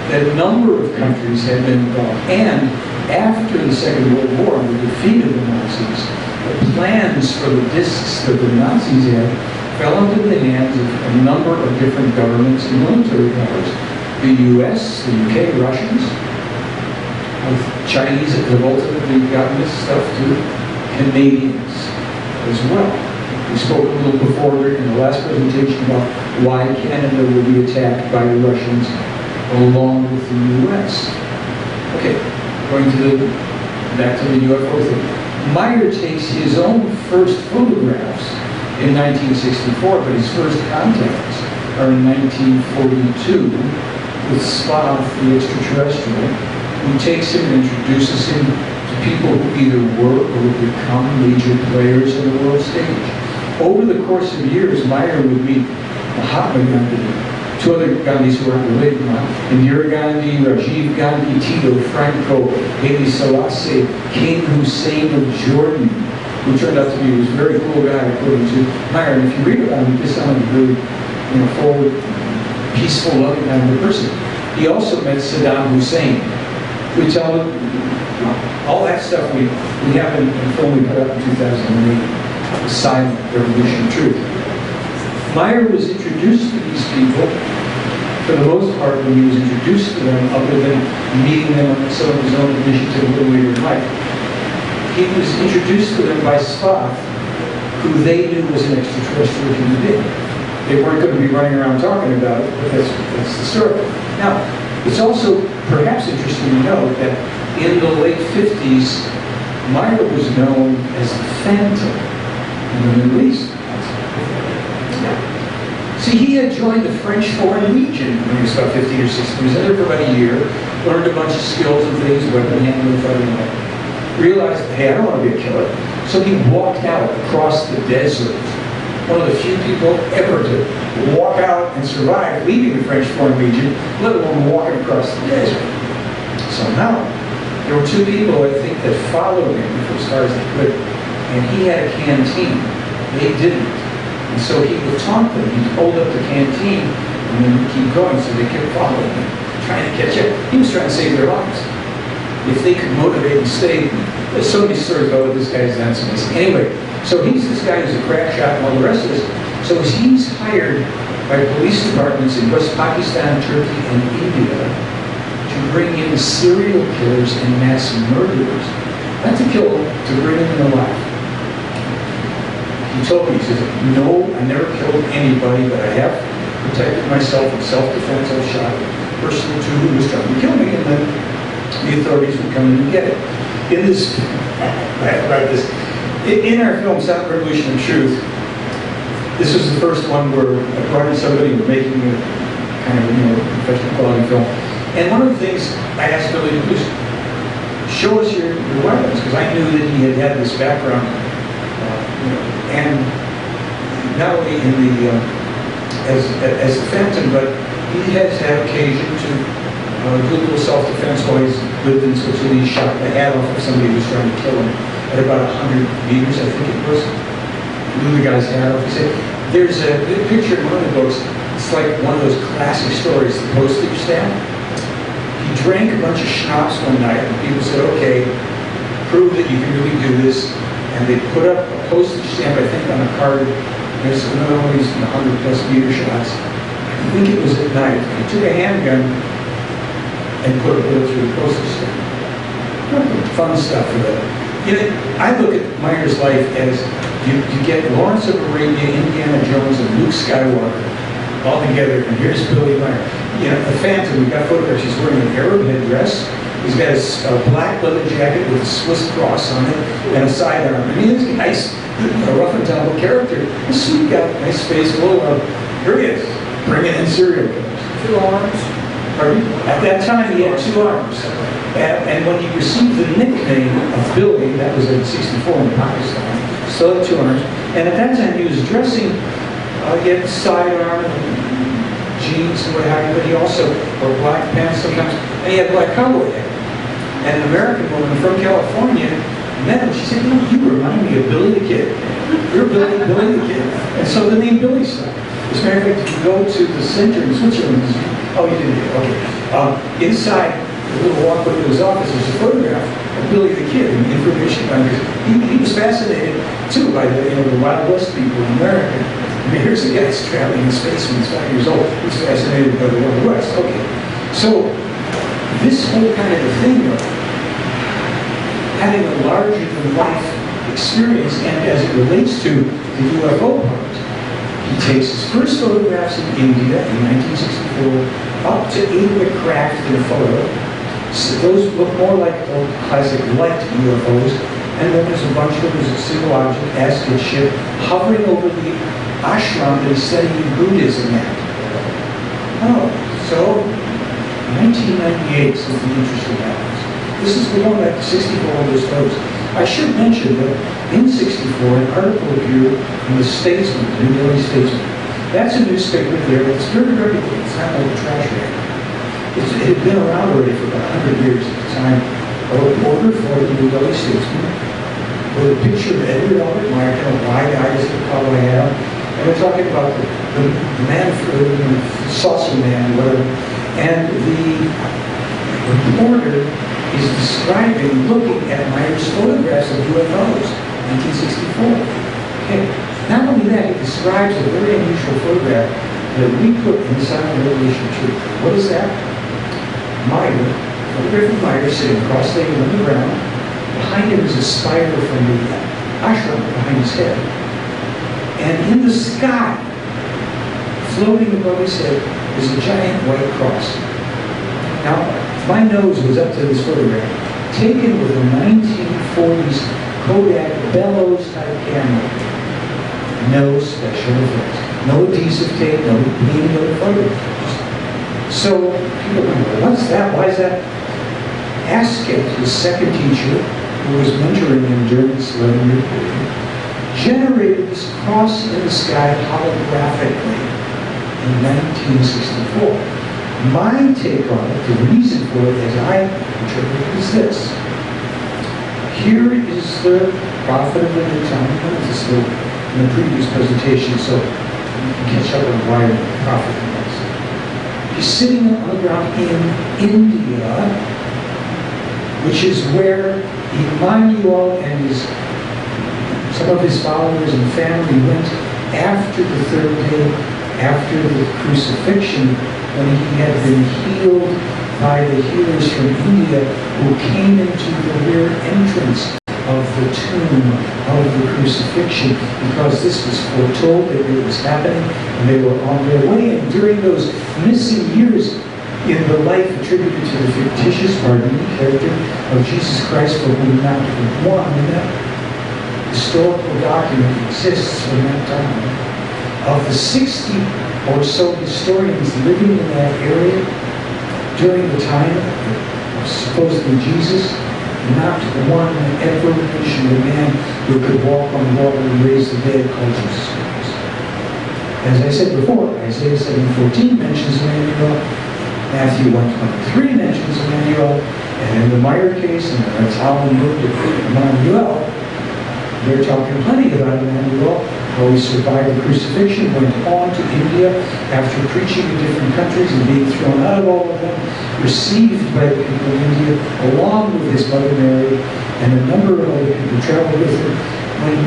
Speaker 2: That a number of countries had been involved. And after the Second World War, the defeat of the Nazis, the plans for the discs that the Nazis had fell into the hands of a number of different governments and military powers. The US, the UK, Russians, Chinese have ultimately gotten this stuff too, Canadians as well. We spoke a little before in the last presentation about why Canada will be attacked by the Russians along with the US. Okay, going back to the UFO thing. Meier takes his own first photographs in 1964, but his first contacts are in 1942 with Spock, the extraterrestrial, who takes him and introduces him to people who either were or would become major players on the world stage. Over the course of years, Meier would meet Mahatma Gandhi, two other Gandhis who aren't related now, Indira Gandhi, Rajiv Gandhi, Tito Franco, Haile Selassie, King Hussein of Jordan, who turned out to be a very cool guy according to Meier. And if you read about him, he sounded really forward, peaceful, loving kind of person. He also met Saddam Hussein. We tell him all that stuff we have in film we put up in 2008, The Silent Revolution of Truth. Meier was introduced to these people, for the most part, when he was introduced to them, other than meeting them on some of his own initiative a little later in life. He was introduced to them by Spock, who they knew was an extraterrestrial human being. They weren't going to be running around talking about it, but that's the story. Now, it's also perhaps interesting to note that in the late 50s, Meier was known as the Phantom in the Middle East. See, he had joined the French Foreign Legion when he was about 15 or 16. He was in there for about a year, learned a bunch of skills and things, weapon handling, fighting, realized, hey, I don't want to be a killer. So he walked out across the desert. One of the few people ever to walk out and survive leaving the French Foreign Legion, let alone walking across the desert. Somehow, there were two people, I think, that followed him for as far as they could, and he had a canteen. They didn't. And so he would taunt them. He'd hold up the canteen and then keep going, so they kept following him, trying to catch up. He was trying to save their lives. If they could motivate and stay, there's so many stories about what this guy's done. Anyway, so he's this guy who's a crack shot and all the rest of this. So he's hired by police departments in West Pakistan, Turkey, and India to bring in serial killers and mass murderers. Not to kill them, to bring them alive. He told me, he says, no, I never killed anybody, but I have protected myself in self-defense. I shot a person or two who was trying to kill me, and then the authorities would come in and get it. In this, in our film, Silent Revolution of Truth, this was the first one where I brought in somebody who was making a kind of, professional quality film. And one of the things I asked Billy to do is show us your weapons, because I knew that he had this background, and not only in the as the Phantom, but he has had occasion to do a little self-defense while he's lived in Switzerland. He shot the head off of somebody who was trying to kill him at about 100 meters, I think it was. Blew the guy's head off. He said, there's a good picture in one of the books. It's like one of those classic stories, the postage stamp. He drank a bunch of schnapps one night, and people said, okay, prove that you can really do this. And they put up a postage stamp, I think, on a card. There's another one of these 100-plus meter shots. I think it was at night. He took a handgun and put a bullet through the postage stamp. Fun stuff for that. You know, I look at Meier's life as you get Lawrence of Arabia, Indiana Jones, and Luke Skywalker all together, and here's Billy Meier. You know, the Phantom, we got photographs, he's wearing an Arab headdress. He's got a black leather jacket with a Swiss cross on it and a sidearm. I mean, this guy's a rough and tumble character. This sweet guy, nice face, full of, here he is, bringing in serial killers.
Speaker 3: 2 arms.
Speaker 2: Pardon? At that time, he had 2 arms. And when he received the nickname of Billy, that was in '64 in Pakistan, still had 2 arms. And at that time, he was dressing, he had sidearm, jeans and what have you, but he also wore black pants sometimes, and he had black cowboy hat. And an American woman from California met him. She said, "You know, you remind me of Billy the Kid. You're Billy the Kid." And so the name Billy stuck. As a matter of fact, if you go to the center in Switzerland, oh, you didn't, okay. Inside the little walkway to his office, there's a photograph of Billy the Kid in the information counters. He was fascinated, too, by the Wild West people in America. I mean, here's a guy that's traveling in space when he's 5 years old. He's fascinated by the Wild West. Okay. So, this whole kind of a thing of having a larger-than-life experience, and as it relates to the UFO part, he takes his first photographs in India in 1964, up to 8-bit craft in photo. So those look more like old classic light UFOs. And then there's a bunch of them. There's a single object, asteroid ship, hovering over the ashram that he's studying Buddhism at. Oh, so 1998, something interesting happens. This is the one that 64 of those photos. I should mention that in '64, an article appeared in the Statesman, the New Delhi Statesman. That's a newspaper there. It's very reputable. It's not like a trash bag. It had been around already for about 100 years at the time. A reporter for the New Delhi Statesman with a picture of Edward Albert Meyer, kind of wide-eyed as the color I have. And we're talking about the man, the saucer man, whatever. And the reporter is describing, looking at Meyer's photographs of UFOs, 1964. Okay. Not only that, he describes a very unusual photograph that we put inside of Revelation 2. What is that? Meier, photograph of Meier sitting cross-legged on the ground. Behind him is a spider from the ashram behind his head. And in the sky, floating above his head, is a giant white cross. Now, my nose was up to this photograph, taken with a 1940s Kodak Bellows-type camera. No special effects. No adhesive tape, no bleeding of the photograph. So, people go, well, what's that? Why is that? Asket, his second teacher, who was mentoring him during this 11-year period, generated this cross in the sky holographically in 1964. My take on it, the reason for it, as I interpret it, is this. Here is the prophet of the new time. I went to this in the previous presentation, so you can catch up on why the prophet was. He's sitting on the ground in India, which is where Emmanuel and some of his followers and family went after the 3rd day, after the crucifixion, when he had been healed by the healers from India who came into the rear entrance of the tomb of the crucifixion, because this was foretold that it was happening and they were on their way. And during those missing years in the life attributed to the fictitious, character of Jesus Christ, for whom not one historical document exists from that time. Of the 60 or so historians living in that area during the time of supposedly Jesus, not one ever mentioned a man who could walk on water and raise the dead called Jesus Christ. As I said before, Isaiah 7:14 mentions Emmanuel, Matthew 1:23 mentions Emmanuel, and in the Meier case, and the Talmud moved to Emmanuel, they're talking plenty about Emmanuel, how he survived the crucifixion, went on to India after preaching in different countries and being thrown out of all of them, received by the people of India, along with his mother Mary, and a number of other people who traveled with him. When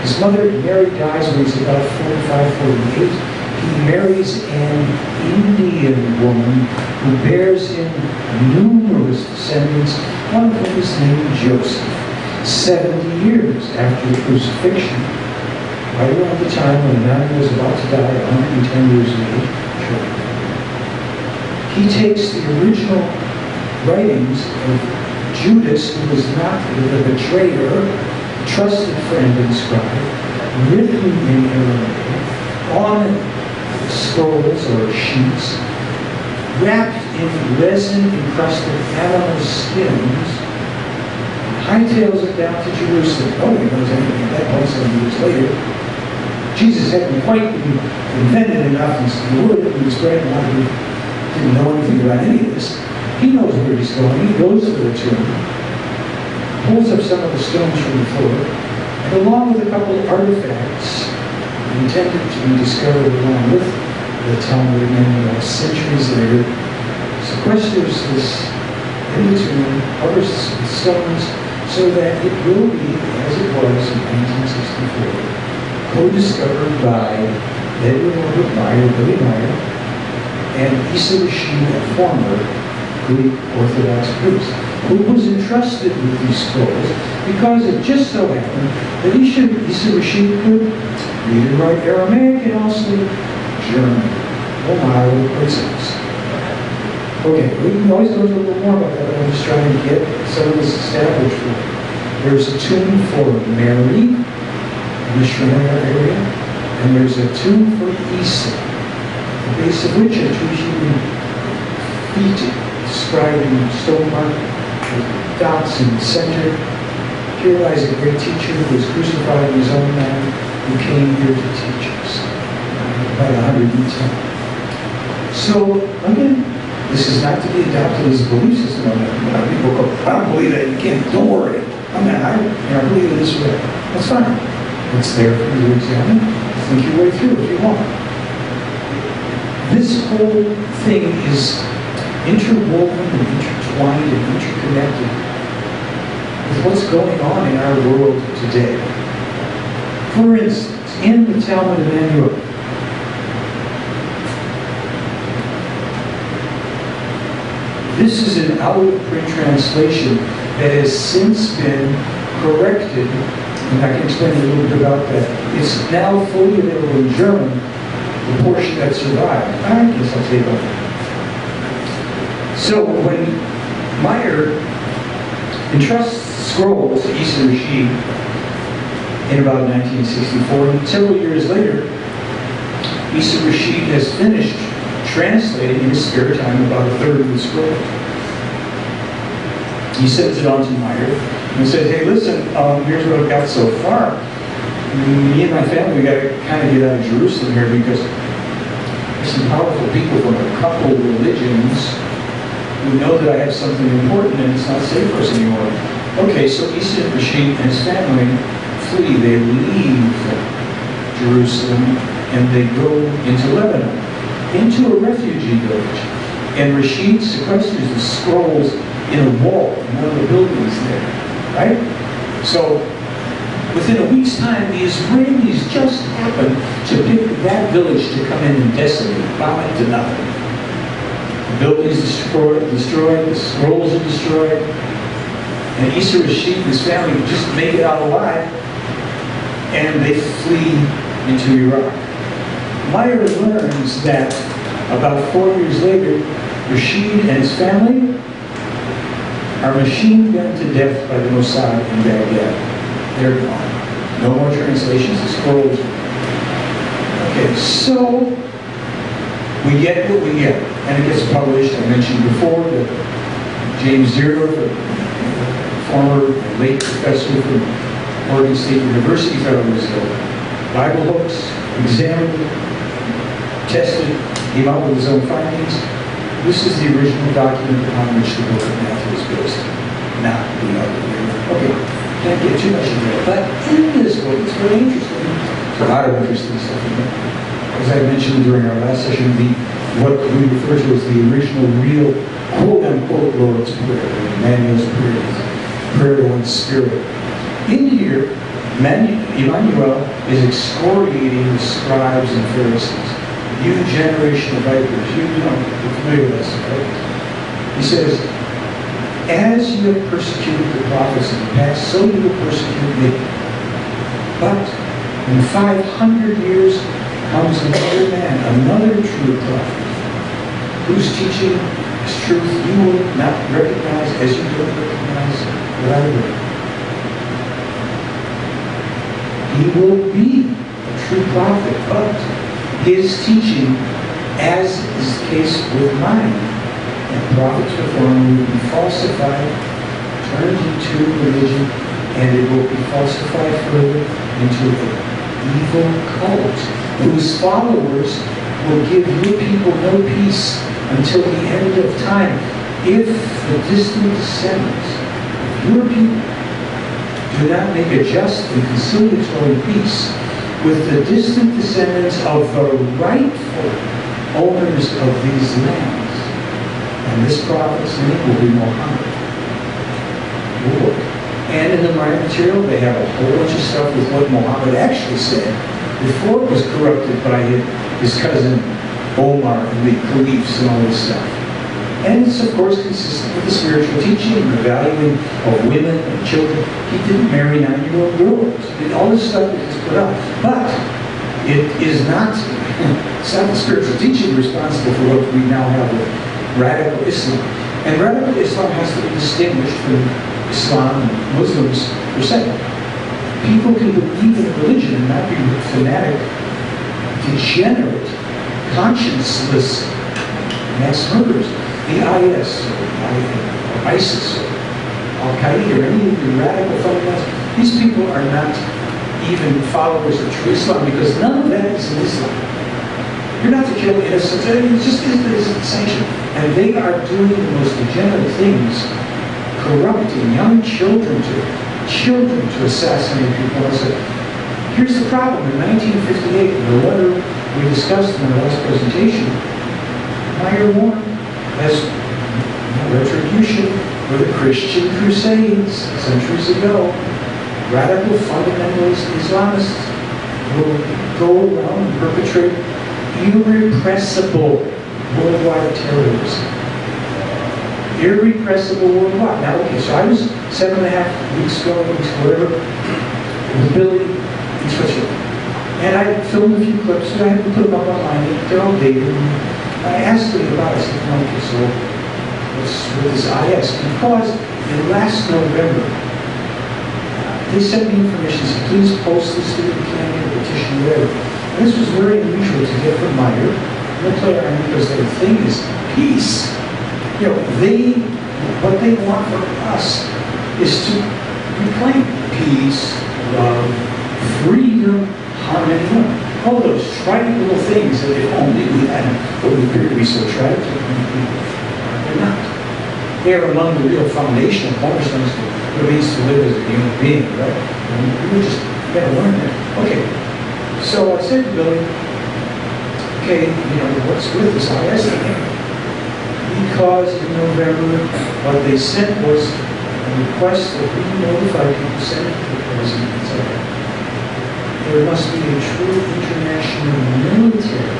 Speaker 2: his mother Mary dies when he's about 45, 48, he marries an Indian woman who bears him numerous descendants, one of whom is named Joseph. 70 years after the crucifixion, right around the time when Emmanuel was about to die, 110 years of age, he takes the original writings of Judas, who was not the betrayer, trusted friend and scribe, written in Aramaic, on scrolls or sheets, wrapped in resin-encrusted animal skins, hightails it down to Jerusalem. Nobody knows anything at that point, 7 years later. Jesus hadn't quite been invented enough, and the word that he was spreading out, he didn't know anything about any of this. He knows where he's going. He goes to the tomb, pulls up some of the stones from the floor, and along with a couple of artifacts intended to be discovered along with the Talmud of Emmanuel centuries later, sequesters this in the tomb, covers the stones, so that it will be, as it was in 1964, co-discovered by Edward Meier, Billy Meier, and Isa Rashid, a former Greek Orthodox priest, who was entrusted with these scrolls because it just so happened that Isa Rashid could read and write Aramaic and also German. Oh my, what a coincidence. Okay, we can always go into a little more about that, but I'm just trying to get some of this established for you. There's a tomb for Mary in the Shriner area, and there's a tomb for Isa, the base of which are two human feet inscribed in stonework with dots in the center. Here lies a great teacher who was crucified in his own land, who came here to teach us. About 110. So, again, this is not to be adopted as a belief system. People go, I don't believe that, you can't, don't worry. I believe it this way. That's fine. It's there for you to examine. Think your way through if you want. This whole thing is interwoven and intertwined and interconnected with what's going on in our world today. For instance, in the Talmud of Emmanuel, this is an out-of-print translation that has since been corrected, and I can explain a little bit about that. It's now fully available in German, the portion that survived. I guess I'll say about that. So when Meier entrusts scrolls to Isa Rashid in about 1964, and several years later, Isa Rashid has finished translating in his spare time about a third of the scroll. He sends it on to Meier and says, hey, listen, here's what I've got so far. Me and my family, we got to kind of get out of Jerusalem here because there's some powerful people from a couple religions who know that I have something important and it's not safe for us anymore. Okay, so Isa Rashid and his family flee. They leave Jerusalem and they go into Lebanon, into a refugee village. And Rashid sequesters the scrolls in a wall in one of the buildings there, right? So within a week's time, the Israelis just happened to pick that village to come in and decimate, bomb it to nothing. The building is destroyed, the scrolls are destroyed, and Isa Rashid and his family just make it out alive, and they flee into Iraq. Meier learns that about 4 years later, Rashid and his family are machine gunned to death by the Mossad in Baghdad. They're gone. No more translations, the scrolls. Okay, so we get what we get. And it gets published. I mentioned before that James Zero, the former and late professor from Oregon State University, thought it was Bible books, examined it, tested, came out with his own findings. This is the original document upon which the book of Matthew is based. Not the other. Okay, can't get too much into it. But in this book, it's very interesting There's a lot of interesting stuff in there. As I mentioned during our last session, what we refer to as the original real quote-unquote Lord's Prayer, Emmanuel's prayer to one's spirit. In here, Emmanuel is excoriating the scribes and Pharisees. You generation of vipers, you're familiar with this, right? He says, as you have persecuted the prophets in the past, so you will persecute me. But in 500 years comes another man, another true prophet, whose teaching is truth you will not recognize as you don't recognize what I will. He will be a true prophet, but his teaching, as is the case with mine, and prophets before him, will be falsified, turned into religion, and it will be falsified further into an evil cult, whose followers will give your people no peace until the end of time. If the distant descendants of your people do not make a just and conciliatory peace with the distant descendants of the rightful owners of these lands, and this prophet's name will be Muhammad. Lord. And in the Maya material, they have a whole bunch of stuff with what Muhammad actually said before it was corrupted by his cousin Omar and the caliphs and all this stuff. And it's, of course, consistent with the spiritual teaching and the valuing of women and children. He didn't marry 9-year-old girls. And all this stuff is put up. But it is not, it's not the spiritual teaching responsible for what we now have with radical Islam. And radical Islam has to be distinguished from Islam and Muslims per se. People can believe in a religion and not be fanatic, degenerate, conscienceless mass murderers. The IS, or ISIS, or Al-Qaeda, or any of the radical fundamentalists, these people are not even followers of true Islam, because none of that is in Islam. You're not to kill innocents, it just isn't sanctioned. And they are doing the most degenerate things, corrupting young children to assassinate people. And so, here's the problem. In 1958, in the letter we discussed in our last presentation, Meier warned as retribution for the Christian Crusades centuries ago. Radical fundamentalist Islamists will go around and perpetrate irrepressible worldwide terrorism. Irrepressible worldwide. Now, okay, so I was 7.5 weeks ago, whatever, with Billy in Switzerland. And I filmed a few clips, and I had to put them up online. They're all dated. I asked him about it. I said, okay, so what's with this IS? Because in last November, they sent me information, said, please post this to the candidate petition, whatever. And this was very unusual to get from Meier, the player, because their thing is peace. You know, what they want from us is to reclaim peace, love, freedom, harmony, all those trite little things that if only we had, but we appear to be so tragic. They're not. They are among the real foundational cornerstones of what it means to live as a human being, right? And we just gotta learn that. Okay, so I said to Billy, okay, what's with this IS thing? Because in November, what they sent was a request that we notify people, send it to the president, etc. There must be a true international military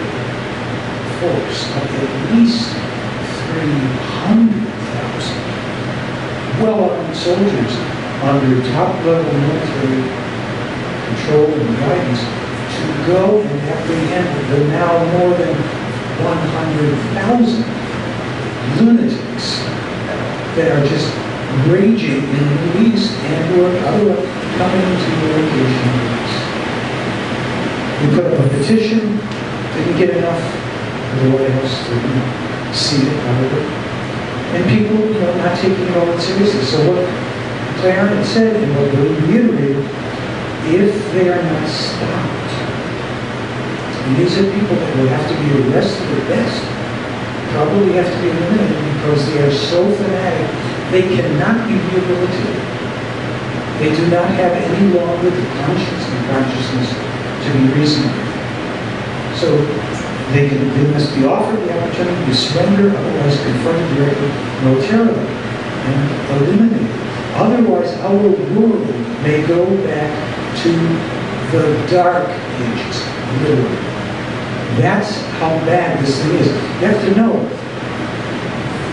Speaker 2: force of at least 300,000 well-armed soldiers under top-level military control and guidance to go and apprehend the now more than 100,000 lunatics that are just raging in the Middle East and or otherwise coming into the location. We put up a petition, didn't get enough for the White House to see it, however. And people, not taking it all seriously. So what Clarence had said, and what we reiterated, if they are not stopped, and these are people that will have to be arrested at best, probably have to be eliminated because they are so fanatic, they cannot be rehabilitated. They do not have any longer the conscience and consciousness to
Speaker 5: to be reasonable. So they must be offered the opportunity to surrender, otherwise confronted directly militarily and eliminated. Otherwise, our world may go back to the dark ages, literally. That's how bad this thing is. You have to know,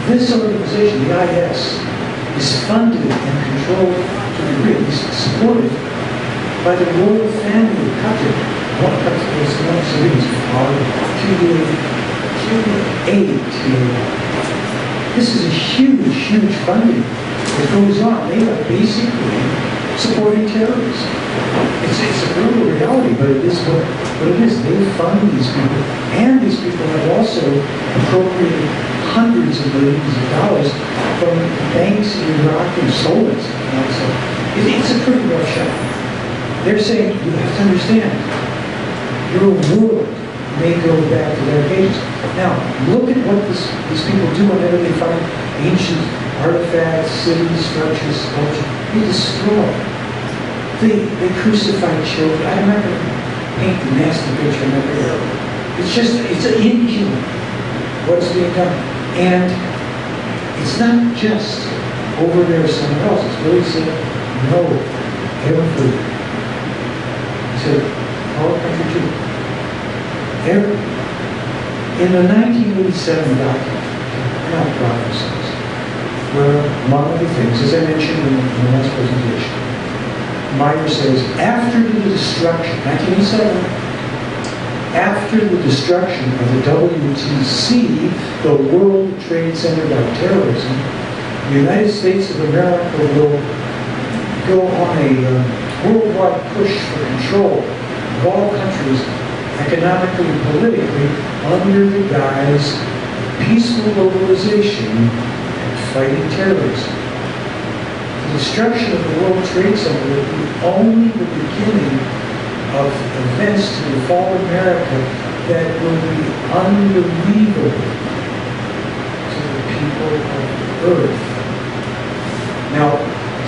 Speaker 5: this organization, the IS, is funded and controlled to a degree, at least supported, by the royal family of Qatar. One country is one series This is a huge, huge funding that goes on. They are basically supporting terrorism. It's a brutal reality, but it is what it is. They fund these people, and these people have also appropriated hundreds of millions of dollars from banks in Iraq and stolen it. So it's a pretty rough shot. They're saying, you have to understand, your world may go back to their ages. Now, look at what these people do whenever they find ancient artifacts, cities, structures, sculpture. They destroy. They crucify children. I'm not going to paint the nasty picture. It's inhuman what's being done. And it's not just over there somewhere else. It's really saying, no, everywhere. To our country too. In the 1987 document, not prophecies, where among other things, as I mentioned in the last presentation, Meier says, after the destruction, 1987, after the destruction of the WTC, the World Trade Center by terrorism, the United States of America will go on a worldwide push for control of all countries, economically and politically, under the guise of peaceful globalization and fighting terrorism. The destruction of the World Trade Center will be only the beginning of events to befall America that will be unbelievable to the people of Earth. Now,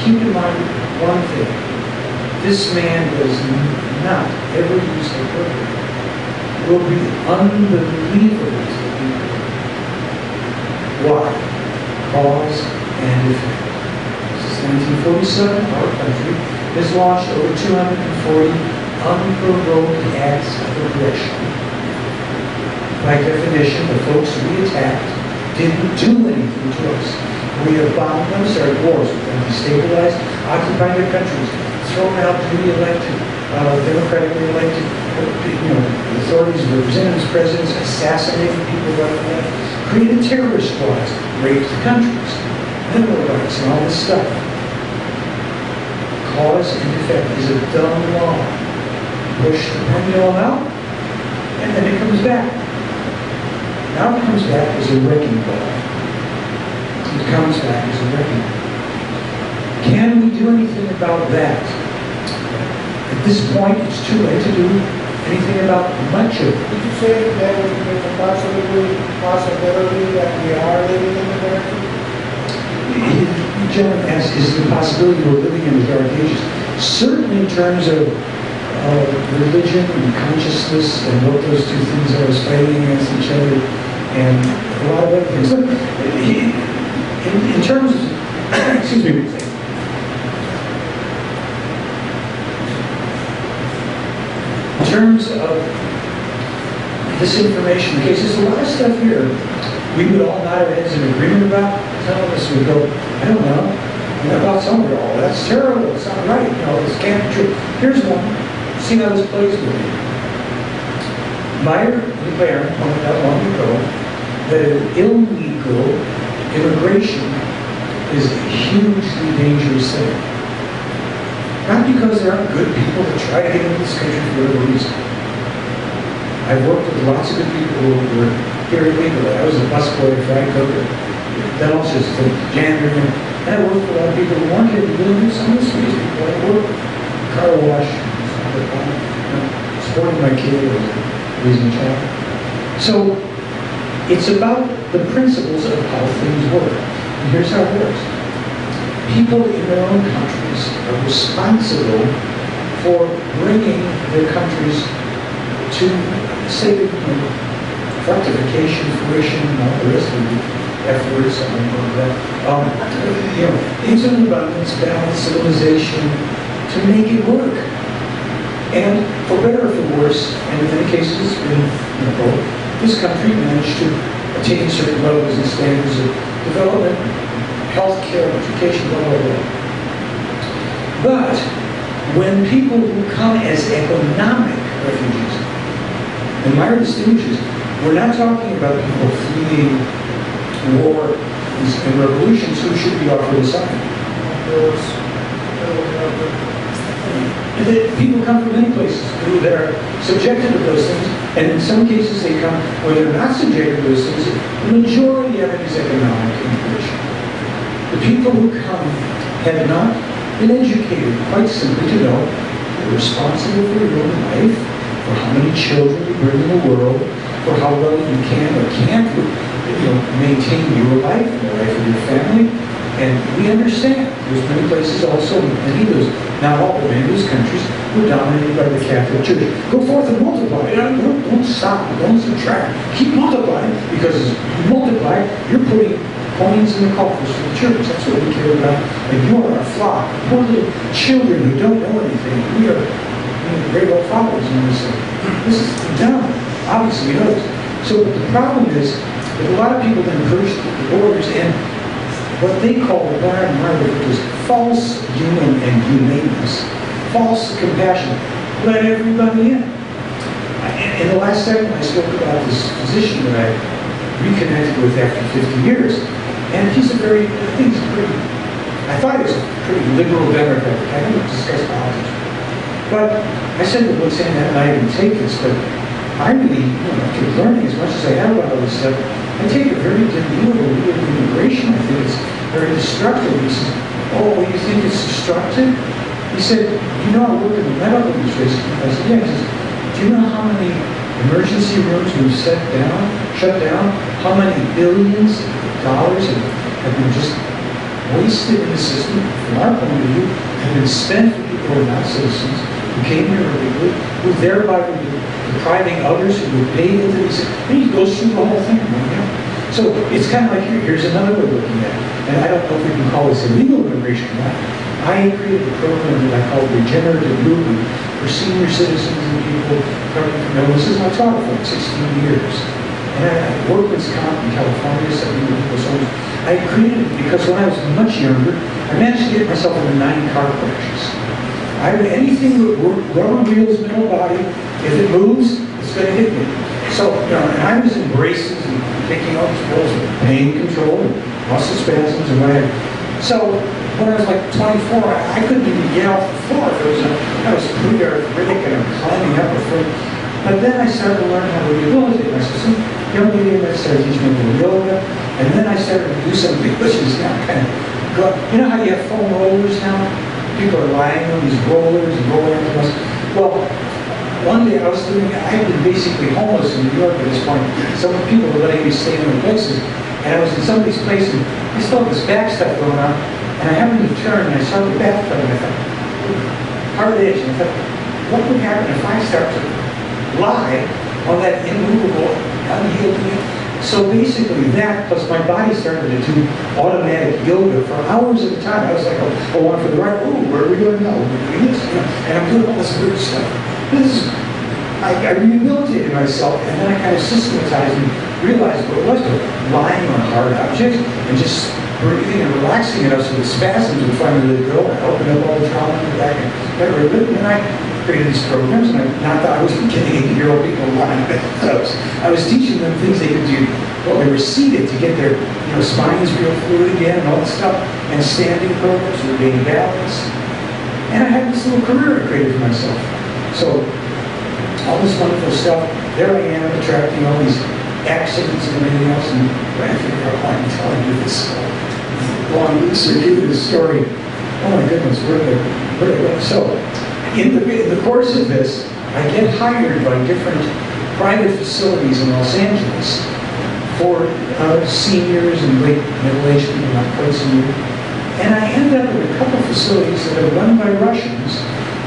Speaker 5: keep in mind one thing. This man does not ever use the word. Will be unbelievable to the people. Why? Cause and effect. Since 1947, our country has launched over 240 unprovoked acts of aggression. By definition, the folks we attacked didn't do anything to us. We have bombed them, started wars with them, destabilized, occupied their countries, thrown out newly elected, democratically elected, authorities, representatives, presidents, assassinated people right away, created terrorist squads, raped countries, liberal rights, and all this stuff. Cause and effect is a dumb law. Push the pendulum out, and then it comes back. Now it comes back as a wrecking ball. It comes back as a wrecking ball. Can we do anything about that? At this point, it's too late to do anything about much of it.
Speaker 3: Did you say that there is a possibility that we are living in the dark ages?
Speaker 5: The gentleman asks, is the possibility we're living in the dark ages? Certainly in terms of religion and consciousness and what those two things are fighting against each other and a lot of other things. Look, in terms of, excuse me, in terms of this information cases, a lot of stuff here we would all nod our heads in agreement about. Some of us would go, I don't know. And about some of it all, that's terrible, it's not right, this can't be true. Here's one. See how this plays with me. Meier pointed out long ago that illegal immigration is a hugely dangerous thing. Not because there aren't good people that try to get into this country for whatever reason. I've worked with lots of good people who were here illegally. I was a busboy, a fry cook, then also just a janitor. And I worked with a lot of people who weren't here illegally. Some of the sweetest people. I worked car wash, supporting my kid or raising a child. So it's about the principles of how things work. And here's how it works. People in their own countries are responsible for bringing their countries to, say, fructification, fruition, and all the rest of the F words, I don't know that. Into an abundance, balance, civilization, to make it work. And for better or for worse, and in many cases, this country managed to attain certain levels and standards of development, healthcare, education, blah, blah, blah. But when people who come as economic refugees, and Meier distinguishes, we're not talking about people fleeing war and revolutions who should be offered asylum. People come from many places that are subjected to those things, and in some cases they come where they're not subjected to those things. The majority of it is economic immigration. The people who come have not been educated, quite simply, to know you're responsible for your own life, for how many children you bring in the world, for how well you can or can't maintain your life and the life of your family. And we understand there's many places also, many of those, not all, but many of those countries were dominated by the Catholic Church. Go forth and multiply. Don't stop. Don't subtract. Keep multiplying, because as you multiply, you're putting coins in the coffers for the church. That's what we care about. And you are our flock. Poor little children who don't know anything. We are great old fathers in this. This is dumb. Obviously, we know this. So the problem is that a lot of people then push the borders, and what they call the Meier is false human and humaneness, false compassion. Let everybody in. In the last segment, I spoke about this physician that I reconnected with after 50 years, and I thought he was a pretty liberal Democrat. I haven't discussed politics. But I said to him, saying that, and I didn't take this, but I really, after learning as much as I have about all this stuff, I take a very liberal view of immigration. I think it's very destructive. He says, oh, you think it's destructive? He said, I work in the medical industry. I said, yeah. He says, do you know how many emergency rooms we've shut down? How many billions of dollars have been just wasted in the system, from our point of view, have been spent for people who are not citizens, who came here illegally, who thereby would be depriving others who would pay into these. And he goes through the whole thing. So it's kind of like, here's another way of looking at it. And I don't know if we can call this illegal immigration or not. I created a program that I call Regenerative Movement for senior citizens and people coming from illnesses. I taught it for 16 years. And I worked with COP in California, 70 people's homes. I created it because when I was much younger, I managed to get myself into 9 car crashes. Anything with rubber wheels, middle body, if it moves, it's going to hit me. So, and I was in braces and taking all these pills with pain control and muscle spasms and whatever. So, when I was like 24, I couldn't even get off the floor. I was pretty arthritic and I'm climbing up a foot. But then I started to learn how to rehabilitate myself. Some young lady started teaching me a little yoga, and then I started to do something which is now kind of good. You know how you have foam rollers now? People are lying on these rollers and rolling into us. Well, one day I had been basically homeless in New York at this point. Some people were letting me stay in their places, and I was in somebody's place, and I still had this back stuff going on, and I happened to turn, and I saw the bathtub, and I thought, hard edge, and I thought, what would happen if I start to lie on that immovable, unyielding? So basically that, plus my body started to do automatic yoga for hours at a time. I was like, oh, one for the right, where are we going now? We're doing this, and I'm doing all this weird stuff. I rehabilitated myself, and then I kind of systematized and realized what it was, lying on hard objects and just breathing and relaxing enough so the spasms would finally go. I opened up all the trauma in the back and got rid of it, and then I created these programs, and not that I was getting 80-year-old people lying on bathtubs. I was teaching them things they could do while they were seated to get their spines real fluid again and all that stuff, and standing programs to regain balance. And I had this little career I created for myself. So, all this wonderful stuff, there I am attracting all these accidents and everything else, and I figured out why I'm telling you this long loose review of this story. Oh my goodness, where did I go? So, in the course of this, I get hired by different private facilities in Los Angeles for seniors and late middle-aged people, not quite senior. And I end up with a couple facilities that are run by Russians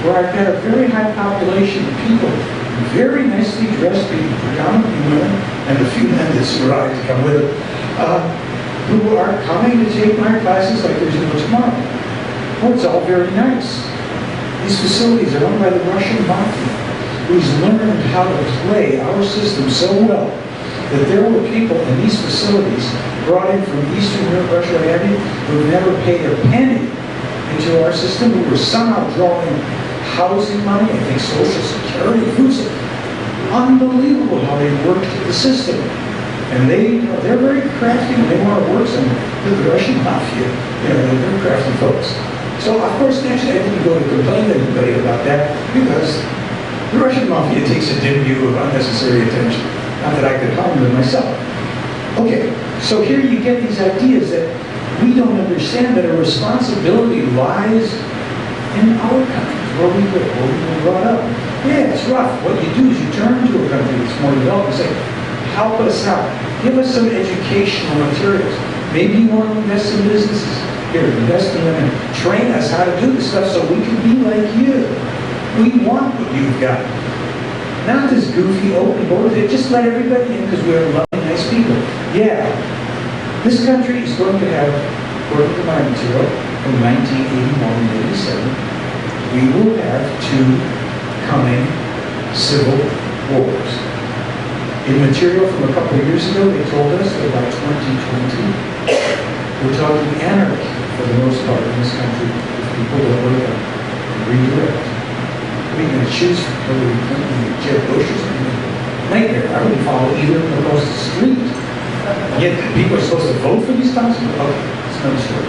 Speaker 5: where I've got a very high population of people, very nicely dressed people, predominantly women, and a few men that survived to come with it, who are coming to take my classes like there's no tomorrow. Oh, it's all very nice. These facilities are owned by the Russian mafia, who's learned how to play our system so well that there were people in these facilities brought in from Eastern Europe, Russia, and India, who never paid a penny into our system, who were somehow drawing housing money, I think Social Security, food. Unbelievable how they worked the system. And they're very crafty when they want to work some with the Russian mafia. They're very crafty folks. So, of course, naturally, I didn't go to complain to anybody about that because the Russian mafia takes a dim view of unnecessary attention. Not that I could harm them myself. Okay, so here you get these ideas that we don't understand that a responsibility lies in our countries, where we live, where we've been brought up. Yeah, it's rough. What you do is you turn to a country that's more developed and say, help us out. Give us some educational materials. Maybe you want to invest in businesses. Here, invest in them and train us how to do this stuff so we can be like you. We want what you've got. Not this goofy open border. Just let everybody in because we're loving, nice people. Yeah. This country is going to have, according to my material, from 1981 and 87, we will have 2 coming civil wars. In material from a couple of years ago, they told us that by 2020, we're talking anarchy for the most part in this country if people don't wake up and redirect. What are you going to choose from Hillary Clinton and Jeb Bush or something? Nightmare. I wouldn't follow either of them across the street. Yet people are supposed to vote for these times? Okay, it's another story.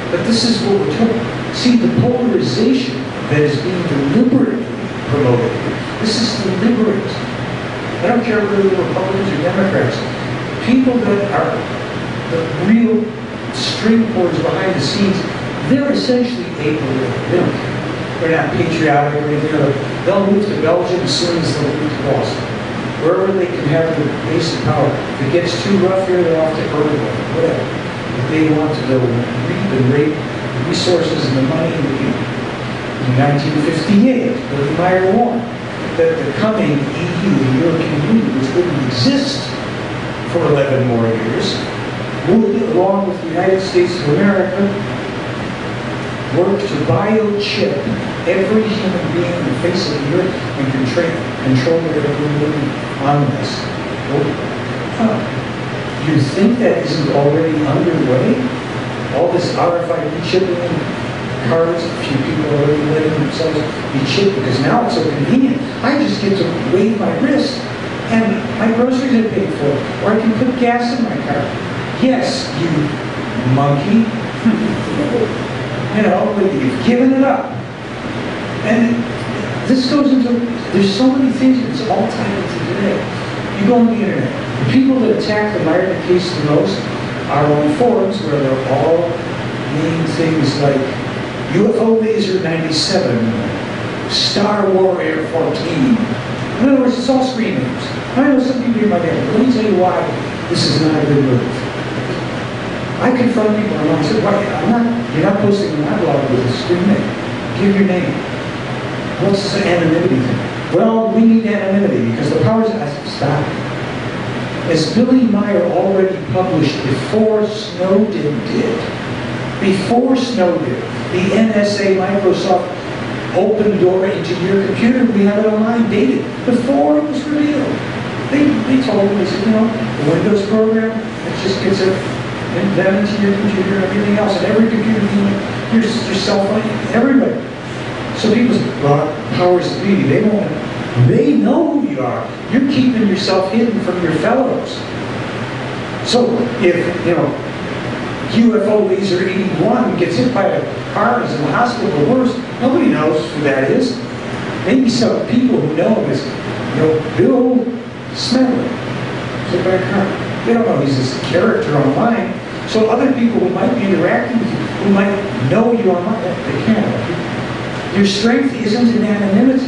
Speaker 5: But this is what we're talking about. See, the polarization that is being deliberately promoted. This is deliberate. I don't care whether they're Republicans or Democrats. People that are the real string pullers behind the scenes, they're essentially apolitical. They don't care. They're not patriotic or anything other. They'll move to Belgium as soon as they'll move to Boston. Wherever they can have the base of power. If it gets too rough here, they're off to Uruguay, whatever. But they want to go reap and rape the resources and the money and the people. In 1958, Billy Meier warned that the coming EU, the European Union, which wouldn't exist for 11 more years, would, along with the United States of America, work to biochip every human being on the face of the earth and control their every living on this. You think that isn't already underway? All this RFID chipping cards, a few people are already letting themselves be chipped because now it's so convenient. I just get to wave my wrist and my groceries are paid for, or I can put gas in my car. Yes, you monkey. But you've given it up. And this goes into, there's so many things, it's all tied into today. You go on the internet. The people that attack the Meier case the most are on forums where they're all named things like UFO Laser 97, Star Warrior 14. In other words, it's all screen names. I know some people here might have, but let me tell you why this is not a good move. I confront people and I said, you're not posting on my blog with a screen name. Give your name. What's this anonymity thing? Well, we need anonymity because the powers of stop. As Billy Meier already published before Snowden did, the NSA, Microsoft open door into your computer, we have it online dated, before it was revealed. They told me, they said, the Windows program, it just gets it embedded into your computer and everything else, and every computer, your cell phone, everybody. So people say, well, powers that be, they know who you are. You're keeping yourself hidden from your fellows. So if, UFO Laser 81 gets hit by a car and is in the hospital or worse, nobody knows who that is. Maybe some people who know him is, Bill Smedley. Hit by a car. They don't know he's this character online. So other people who might be interacting with you, who might know you online, they can't. Your strength isn't in anonymity.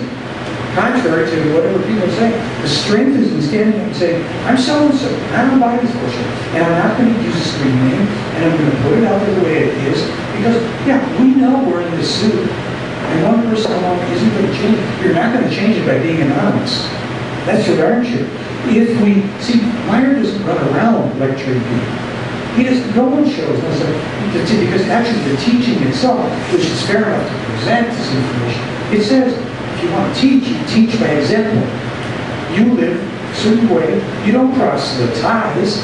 Speaker 5: Contrary to whatever people say, the strength is in standing up and saying, I'm so-and-so, and I don't buy this bullshit, and I'm not going to use a screen name, and I'm going to put it out there the way it is, because, we know we're in this suit. And one person alone isn't going to change it. You're not going to change it by being anonymous. That's for darn sure. If we, see, Meier doesn't run around lecturing people. He doesn't go on shows because actually the teaching itself, which is fair enough to present this information, it says if you want to teach, you teach by example. You live a certain way. You don't cross the ties.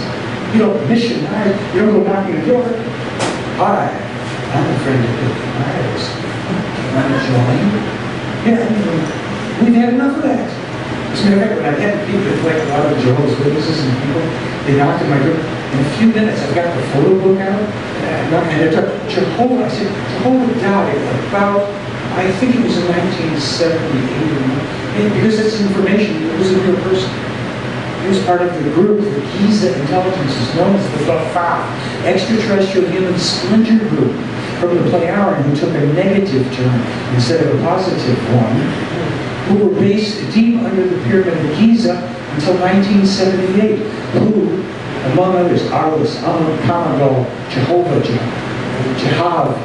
Speaker 5: You don't missionize. You don't go knocking the door. Hi, I'm a friend of Billy Meier's. Want to join? Yeah, we've had enough of that. As a matter of fact, when I had people, like a lot of Jehovah's Witnesses and people, they knocked at my door. In a few minutes, I've got the photo book out, and I took Jehovah. I said, Jehovah died about, I think it was in 1978 and because that's information. It was a real person. He was part of the group, the Giza Intelligence is known as the BAFA, Extraterrestrial Human Splinter Group, from the Pleiadian, who took a negative turn instead of a positive one, who were based deep under the Pyramid of Giza until 1978, who, among others, Arliss, Kamagal, Jehovah, Jehav.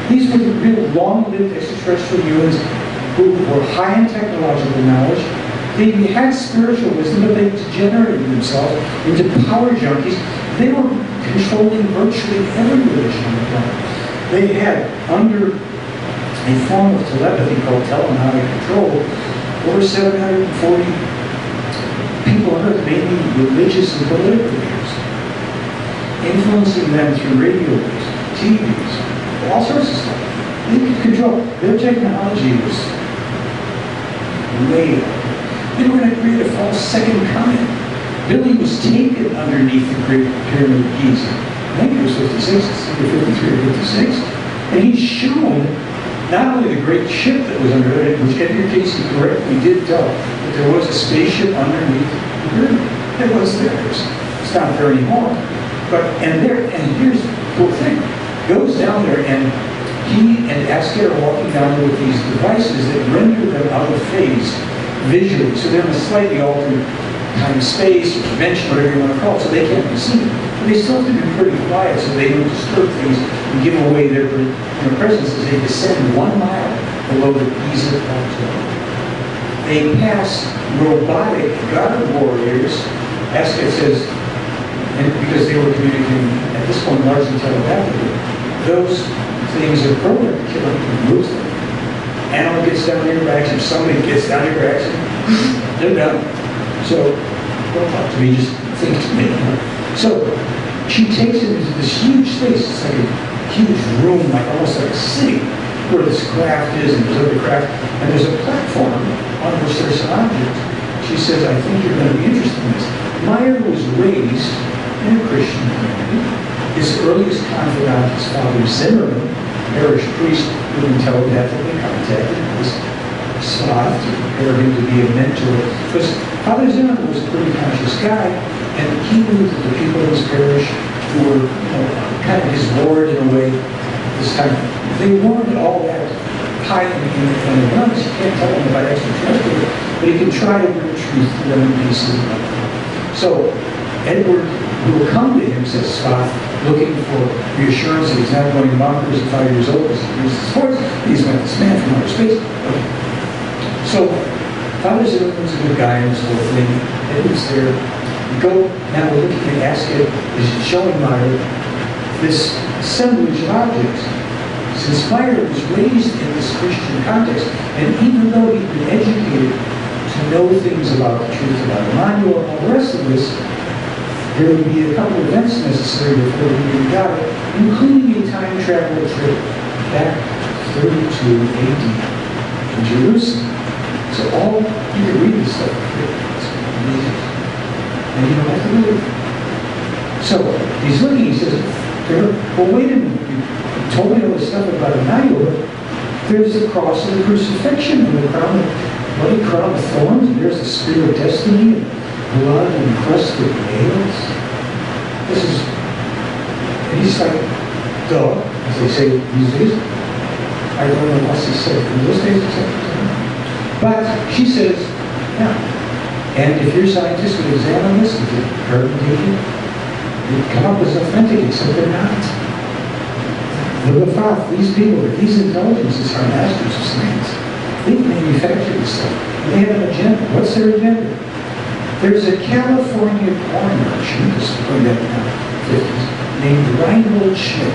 Speaker 5: These were the real long-lived extraterrestrial humans who were high in technological knowledge. They had spiritual wisdom, but they degenerated themselves into power junkies. They were controlling virtually every religion on the planet. They had, under a form of telepathy called telepathic control, over 740 people on Earth, mainly religious and political leaders, influencing them through radio waves, TVs, all sorts of stuff. They could control. Their technology was way up. They were going to create a false second coming. Billy was taken underneath the Great Pyramid of Giza. I think it was 56, it's either 53 or 56. And he's shown not only the great ship that was under it, which Edgar Casey correctly did tell, that there was a spaceship underneath the pyramid. It was there. It's not there anymore. And here's the cool thing. Goes down there, and he and Asket are walking down there with these devices that render them out of phase visually. So they're in a slightly altered kind of space or dimension, whatever you want to call it, so they can't be seen. But they still have to be pretty quiet so they don't disturb things and give away their presence as they descend 1 mile below the Giza Plateau. They pass robotic guard warriors, Asket says, and because they were communicating at this point largely telepathically, those things are programmed to kill them and lose them. Animal gets down here by accident, somebody gets down here by accident, they're done. So, don't talk to me, just think to me. So, she takes it into this huge space. It's like a huge room, like almost like a city, where this craft is and there's other craft, and there's a platform on which there's some objects. She says, I think you're going to be interested in this. Meier was raised in a Christian community. His earliest confidant, his father Zimmerman, parish priest who telepathically contacted this Slav to prepare him to be a mentor. Because Father Zimmerman was a pretty conscious guy, and he knew that the people in his parish who were, kind of his ward in a way, this time, they weren't all that high in the guns. You can't tell them about extraterrestrial, but he can try to bring truth to them in pieces. So Edward, who will come to him, says Scott, looking for reassurance that he's not going bonkers at 5 years old because he's sports. He's got this man from outer space. Okay. So Father Zimmerman's a good guy in this whole thing. Edward's there. Go, now we're looking at Asket, is showing Meier this assemblage of objects. Since Meier was raised in this Christian context, and even though he'd been educated to know things about the truth about Emmanuel and all the rest of this, there would be a couple of events necessary before he even got it, including a time travel trip back 32 AD in Jerusalem. So you can read this stuff. It's amazing. And you don't have to believe it. So he's looking, he says, well, wait a minute. You told me all this stuff about Emmanuel, but there's the cross and the crucifixion and the crown, bloody crown of thorns, and there's the spear of destiny, and blood and crusted nails. This is, and he's like, duh, as they say these days. I don't know what he said in those days, but she says, yeah. And if your scientists would examine this, if they're carbon dating, they'd come up as authentic, except they're not. The Bafaf, these people, these intelligences are masters of science. They manufacture this stuff. They have an agenda. What's their agenda? There's a California porn merchant, this is going back now, 50s, named Reinhold Schmidt,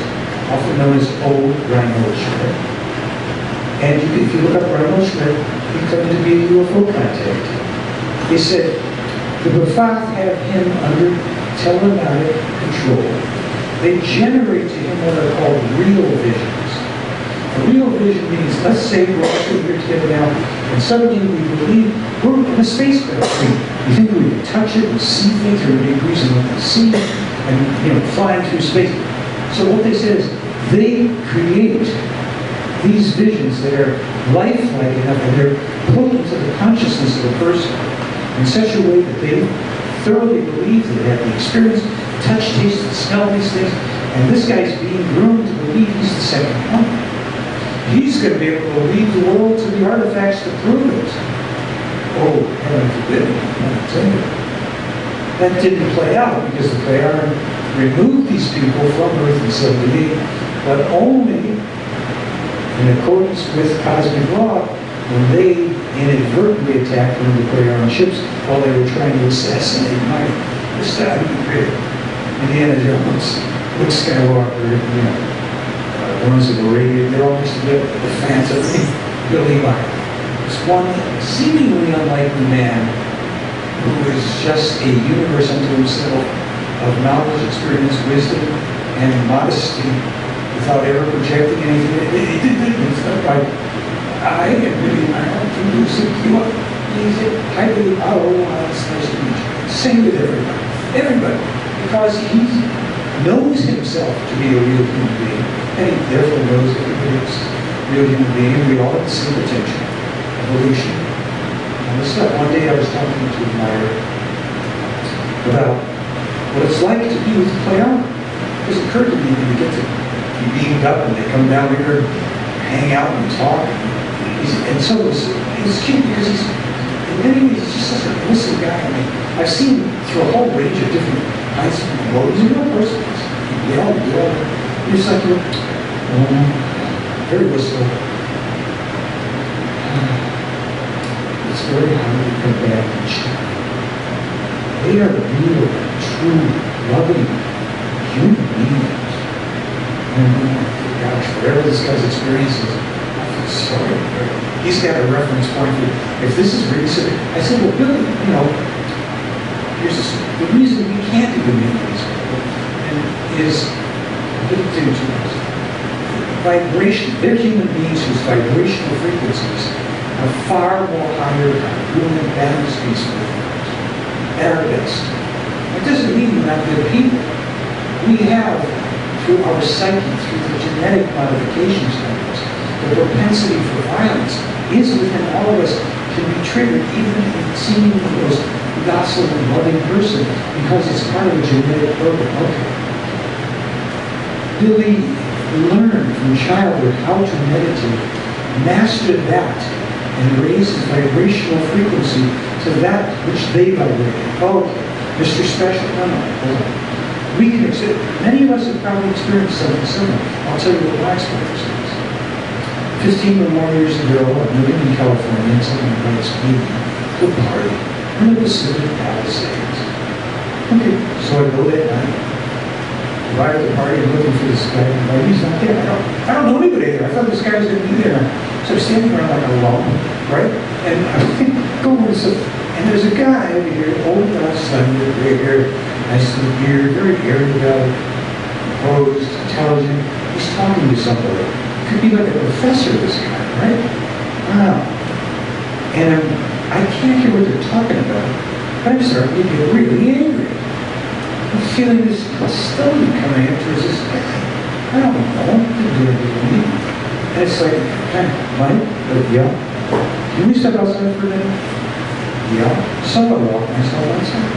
Speaker 5: often known as Old Reinhold Schmidt. And if you look up Reinhold Schmidt, he claimed to be a UFO contactee. He said, the Bafaf have him under telematic control. They generate to him what are called real visions. A real vision means, let's say we're all sitting here together now, and suddenly we believe we're in a spacecraft. We think we can touch it and see things, or we reason we can see, and flying through space. So what they say is, they create these visions that are lifelike enough, and they're put into the consciousness of a person in such a way that they thoroughly believe that they have the experience, touch, taste, and smell these things, and this guy's being groomed to believe he's the second coming. He's going to be able to lead the world to the artifacts to prove it. Oh, heaven forbid, I'm telling you. That didn't play out because the Kayar removed these people from Earth in 78, but only in accordance with cosmic law when they inadvertently attacked one of the Kayar ships while they were trying to assassinate Mike. They're stabbing Indiana Jones, Luke Skywalker, the ones that were radiated, they're all just a bit the fans of Billy Meier. This one seemingly unlikely man who is just a universe unto himself of knowledge, experience, wisdom, and modesty without ever projecting anything. It's not like, I am Billy Meier, introducing you up. He's highly, it's nice to meet you. Same with everybody. Everybody. Because he knows himself to be a real human being, and he therefore knows everybody else is a real human being, and we all have the same potential. Evolution. And this stuff, one day I was talking to Meier about what it's like to be with the Pleiadians. It just occurred to me when you get to be beamed up and they come down here and hang out and talk. And so it's cute because he's, in many ways, he's just such an innocent guy. I mean, I've seen him through a whole range of different kinds of people. He's a real person. They all do. You're just like, very wistful. It's very hard to come back and chat. They are real, true, loving human beings. And gosh, whatever this guy's experiences, I feel sorry for him. He's got a reference point for, if this is recent, I said, well, Billy, here's the reason we can't even meet these people is a little thing to us. Vibration, they're human beings whose vibrational frequencies are far more higher than human balance peaceful at our best. It doesn't mean we're not good people. We have, through our psyche, through the genetic modifications of us, the propensity for violence is within all of us, can be triggered even in seemingly the most docile and loving person because it's part of a genetic program. Okay. Billy learned from childhood how to meditate, mastered that, and raised his vibrational frequency to that which they vibrate. Oh, Mr. Special, no. We can accept, many of us have probably experienced something similar. I'll tell you what my experience is. 15 or more years ago, I'm living in California, and someone invites me to a party in the Pacific Palisades. Okay, so I go that night, arrive at the party, I'm looking for this guy, and he's not there. I don't know anybody there. I thought this guy was going to be there. So I'm standing around like alone, right? And I go over to and there's a guy over here, old son with gray hair, nice little beard, very erudite, composed, intelligent. He's talking to somebody. Could be like a professor, this guy, right? Wow. And I can't hear what they're talking about, but I'm starting to get really angry. I'm feeling this hostility coming up towards this guy. I don't know. He didn't do anything to me. And it's like, Mike, yeah. Can we step outside for a minute? Yeah. So I walk myself outside.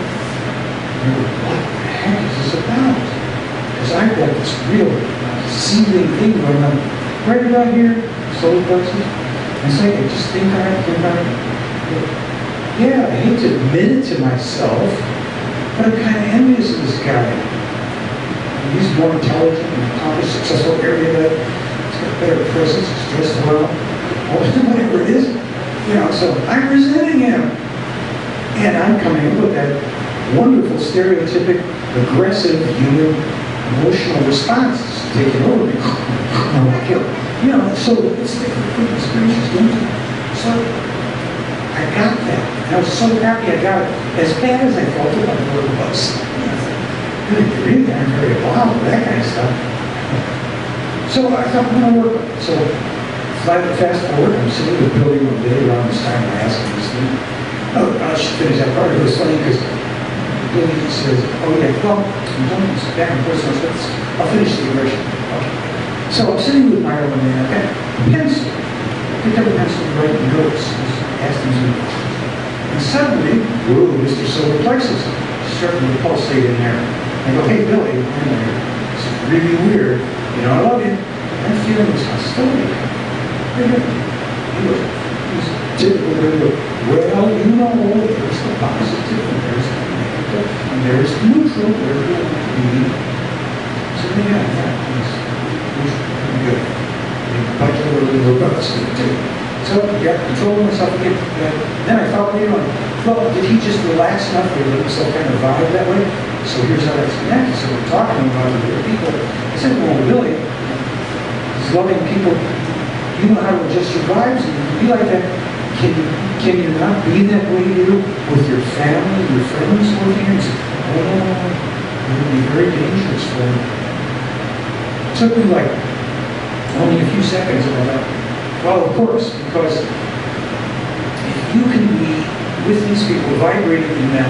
Speaker 5: And I go, what the heck is this about? Because I've got this real seething thing going on right about here, solar plexus. And it's like, I just think about it. Yeah, I hate to admit it to myself, but I'm kind of envious of this guy. He's more intelligent and accomplished, successful area that So I'm resenting him. And I'm coming up with that wonderful, stereotypic, aggressive human emotional response taking over me. You know, so it's the experience is going to. So I got that. And I was so happy I got it. As bad as I felt about what it was. Really, I'm very wild, that kind of stuff. So I thought, I'm going to work on it. So fast forward, I'm sitting with Billy one day around this time, I asked him this thing. Oh, I should finish that part. It was funny because Billy says, oh yeah, well, I'm done this back and forth, so I'll finish the aggression. Okay. So I'm sitting with Meier one day, I got a pencil. I picked up a pencil and write notes. I asked him to. And suddenly, whoa, Mr. Solar Plexus starting to pulsate in there. I go, hey Billy, it's really weird. You know, I love you. I'm feeling this hostility. He was typical Billy. Well, you know, there's the positive, and there's the negative, and there's the neutral, where it will be. So yeah, it's pretty good. But a little robust too. So yeah, controlling myself again. Then I thought, you know, well, did he just relax enough to let himself kind of vibe that way? So here's how that's connected. So we're talking about other people. I said, well, Billy, he's loving people. You know how to adjust your vibes, and you can be like that. Can you not be that way with your family, your friends working? And say, oh, it would be very dangerous for you. It took me like only a few seconds about that. Well, of course, because if you can be with these people vibrating in that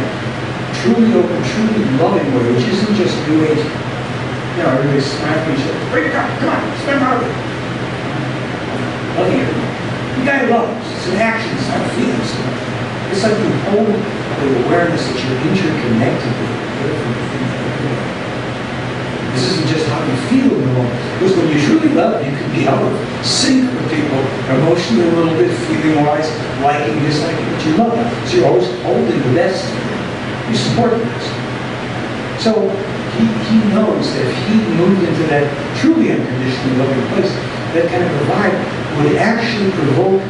Speaker 5: truly open, truly loving way, which isn't just New Age, you know, everybody's smacking each other, break up, come on, step out of it. Loving everyone. You gotta love. It's an action, it's not a feeling. It's like you hold the awareness that you're interconnected with everything that you're doing. This isn't just how you feel in the moment. Because when you truly love, you can be out of sync with people, emotionally a little bit, feeling-wise, liking, disliking, but you love them. So you're always holding the best. You support the best. So he knows that if he moved into that truly unconditionally loving place, that kind of a vibe would actually provoke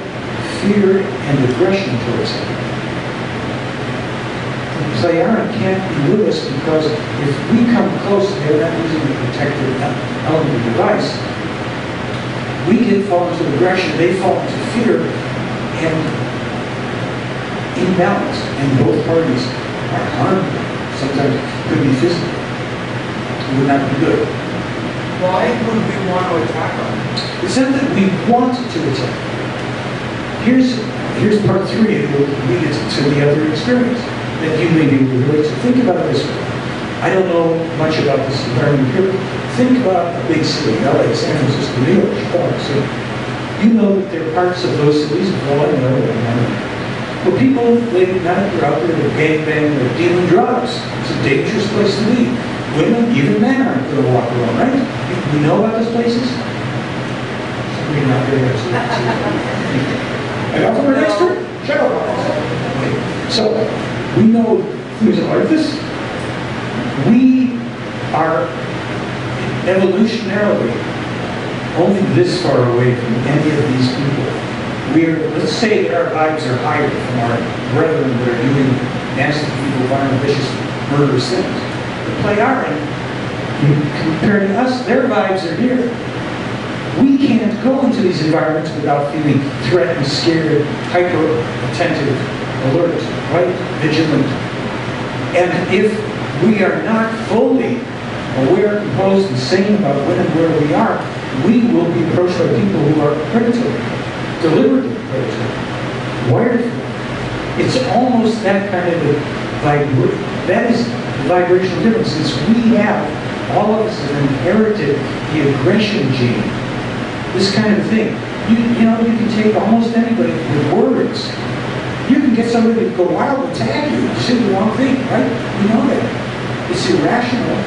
Speaker 5: fear and aggression towards him. Pleiara can't be with us because if we come close, they're not using the protective element device. We fall into aggression, they fall into fear, and imbalance, and both parties are harmed. Sometimes it could be physical. It would not be good.
Speaker 6: Why would we want to attack them?
Speaker 5: It's not that we want to attack. Here's part 3, and we'll lead it to the other experience that you may be able to relate to. Think about it this way. I don't know much about this environment here. Think about a big city, LA, San Francisco, New York, Chicago. So you know that there are parts of those cities, well, I know, where people late at night, they're out there, they're gangbanging, they're dealing drugs. It's a dangerous place to be. Women, even men aren't going to walk alone, right? You know about those places? Somebody not very I got from an expert? Shut up. Okay. So, we know things like this. We are evolutionarily only this far away from any of these people. Let's say that our vibes are higher from our brethren that are doing nasty, evil, violent, vicious, murderous things. The Pleiaren, compared to us, their vibes are here. We can't go into these environments without feeling threatened, scared, hyper-attentive, alert, right? Vigilant. And if we are not fully aware, composed, and sane about when and where we are, we will be approached by people who are predatory, deliberately predatory, wired for it. It's almost that kind of a vibration. That is the vibrational difference. Since we have, all of us have inherited the aggression gene. This kind of thing. You know, you can take almost anybody with words. You can get somebody to go wild and attack you. You say the wrong thing, right? We know that. It's irrational.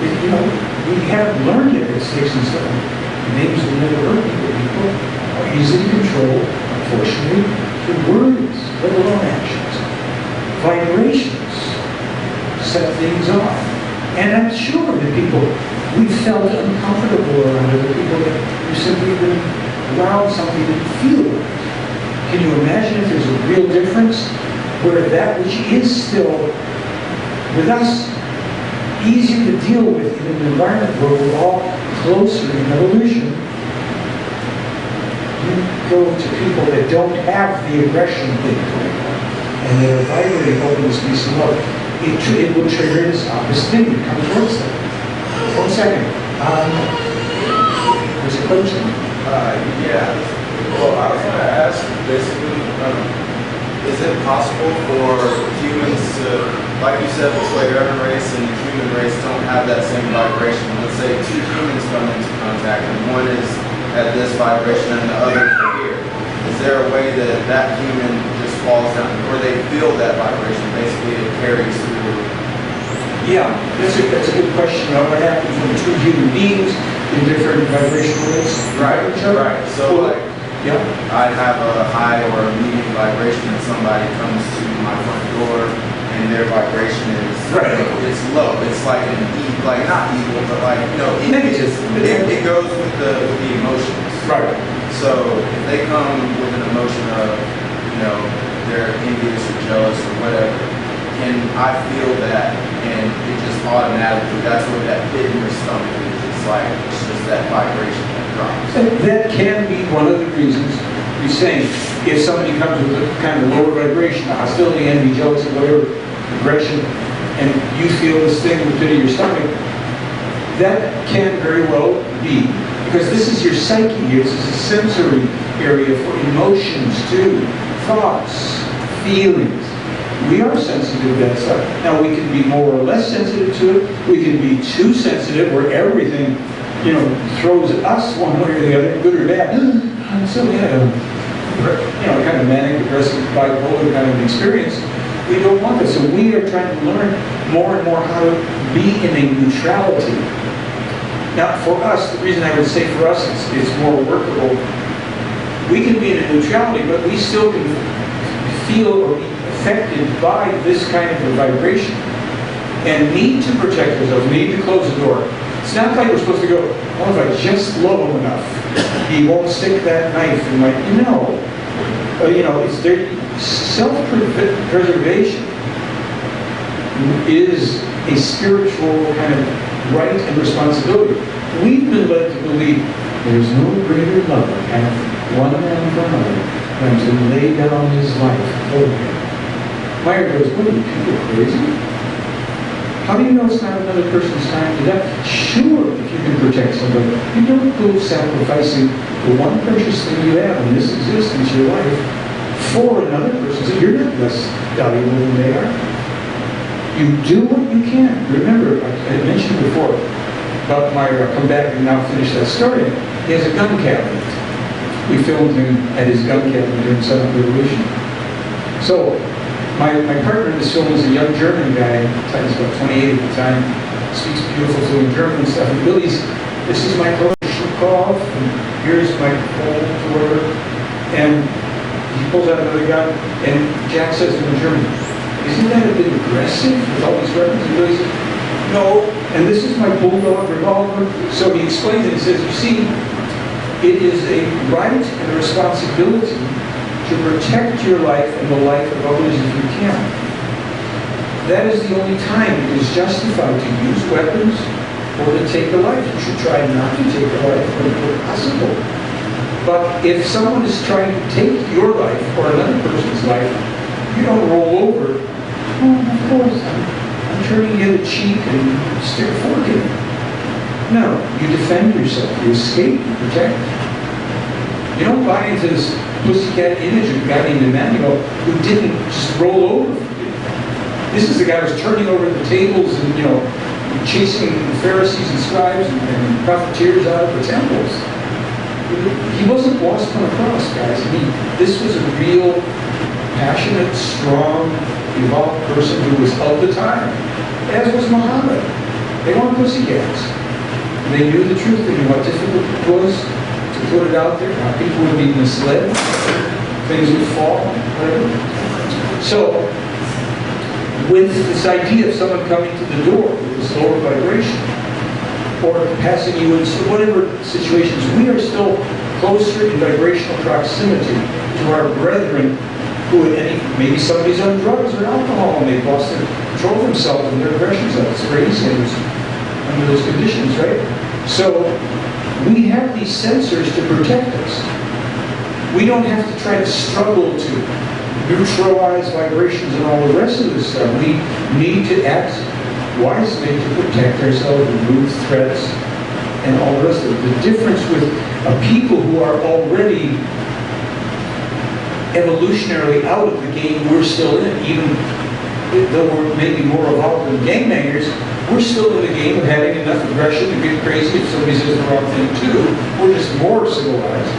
Speaker 5: You know, we haven't learned it at 6 and 7. Names will never hurt people. People are easily controlled, unfortunately, through words, let alone actions. Vibrations set things off. And I'm sure that we felt uncomfortable around other people that you simply been around something that you feel right. Can you imagine if there's real difference where that which is still with us easier to deal with in an environment where we're all closer in evolution. You go to people that don't have the aggression thing going on, and they're vibrating openness, peace, and love. It will trigger this opposite thing to come towards them. 1 second. There's a question?
Speaker 7: Yeah. Well, I was going to ask, basically, is it possible for humans to, like you said, the Slayer race and the human race don't have that same vibration? Let's say two humans come into contact and one is at this vibration and the other is here. Is there a way that that human just falls down, or they feel that vibration? Basically, it carries through.
Speaker 5: Yeah, that's a good question. Now, what happens when two human beings in different vibrational rates?
Speaker 7: Right. So, like,
Speaker 5: yeah.
Speaker 7: I have a high or a medium vibration and somebody comes to my front door and their vibration is it's low. It's like an like not evil, but like
Speaker 5: Negative.
Speaker 7: It goes with the emotions.
Speaker 5: Right.
Speaker 7: So if they come with an emotion of they're envious or jealous or whatever, and I feel that and it just automatically that's what that pit in your stomach is. It's just that vibration that drops.
Speaker 5: That can be one of the reasons you're saying if somebody comes with a kind of lower vibration, hostility, envy, jealousy, whatever, aggression, and you feel this thing in the pit of your stomach, that can very well be, because this is your psyche here, this is a sensory area for emotions too, thoughts, feelings. We are sensitive to that stuff. Now we can be more or less sensitive to it. We can be too sensitive where everything, throws at us one way or the other, good or bad. So we had a kind of manic, aggressive, bipolar kind of experience. We don't want this. So we are trying to learn more and more how to be in a neutrality. Now for us, the reason I would say for us it's more workable, we can be in a neutrality, but we still can feel or be affected by this kind of a vibration and need to protect ourselves, need to close the door. It's not like we're supposed to go, well, if I just blow him enough, he won't stick that knife in my, it's there. Self-preservation is a spiritual kind of right and responsibility. We've been led to believe there's no greater love than one man for another than to lay down his life for him. Meier goes, what are you people crazy? How do you know it's not another person's time to die? Sure, if you can protect somebody. You don't go sacrificing the one precious thing you have in this existence, your life, for another person. So you're not less valuable than they are. You do what you can. Remember, I mentioned before about Meier. I'll come back and now finish that story. He has a gun cabinet. We filmed him at his gun cabinet during Silent Revolution. So, my partner in this film is a young German guy, he's about 28 at the time, speaks beautiful fluent German and stuff. And Billy's, this is my Kalashnikov, and here's my Colt or whatever. And he pulls out another gun, and Jack says to him in German, isn't that a bit aggressive with all these weapons? And Billy says, no, and this is my bulldog revolver. So he explains it, he says, you see, it is a right and a responsibility to protect your life and the life of others if you can. That is the only time it is justified to use weapons or to take a life. You should try not to take a life when possible. But if someone is trying to take your life or another person's life, you don't roll over. Oh, of course, I'm turning the other cheek and stick a fork in it. No, you defend yourself, you escape, you protect. You don't buy into this pussycat image of a guy named Emmanuel who didn't just roll over. This is the guy who's turning over the tables and, chasing the Pharisees and scribes and profiteers out of the temples. He wasn't lost on a cross, guys. This was a real, passionate, strong, evolved person who was of the time, as was Muhammad. They weren't pussycats. They knew the truth. They knew how difficult it was to put it out there, how people would be misled, things would fall, whatever. So, with this idea of someone coming to the door with this lower vibration, or passing you into whatever situations, we are still closer in vibrational proximity to our brethren maybe somebody's on drugs or alcohol and they've lost control of themselves and their aggressions up. It's crazy under those conditions, right? So we have these sensors to protect us. We don't have to try to struggle to neutralize vibrations and all the rest of this stuff. We need to act wisely to protect ourselves, remove threats, and all the rest of it. The difference with people who are already evolutionarily out of the game we're still in, even though we're maybe more evolved than gangbangers, we're still in the game of having enough aggression to get crazy if somebody says the wrong thing too. We're just more civilized.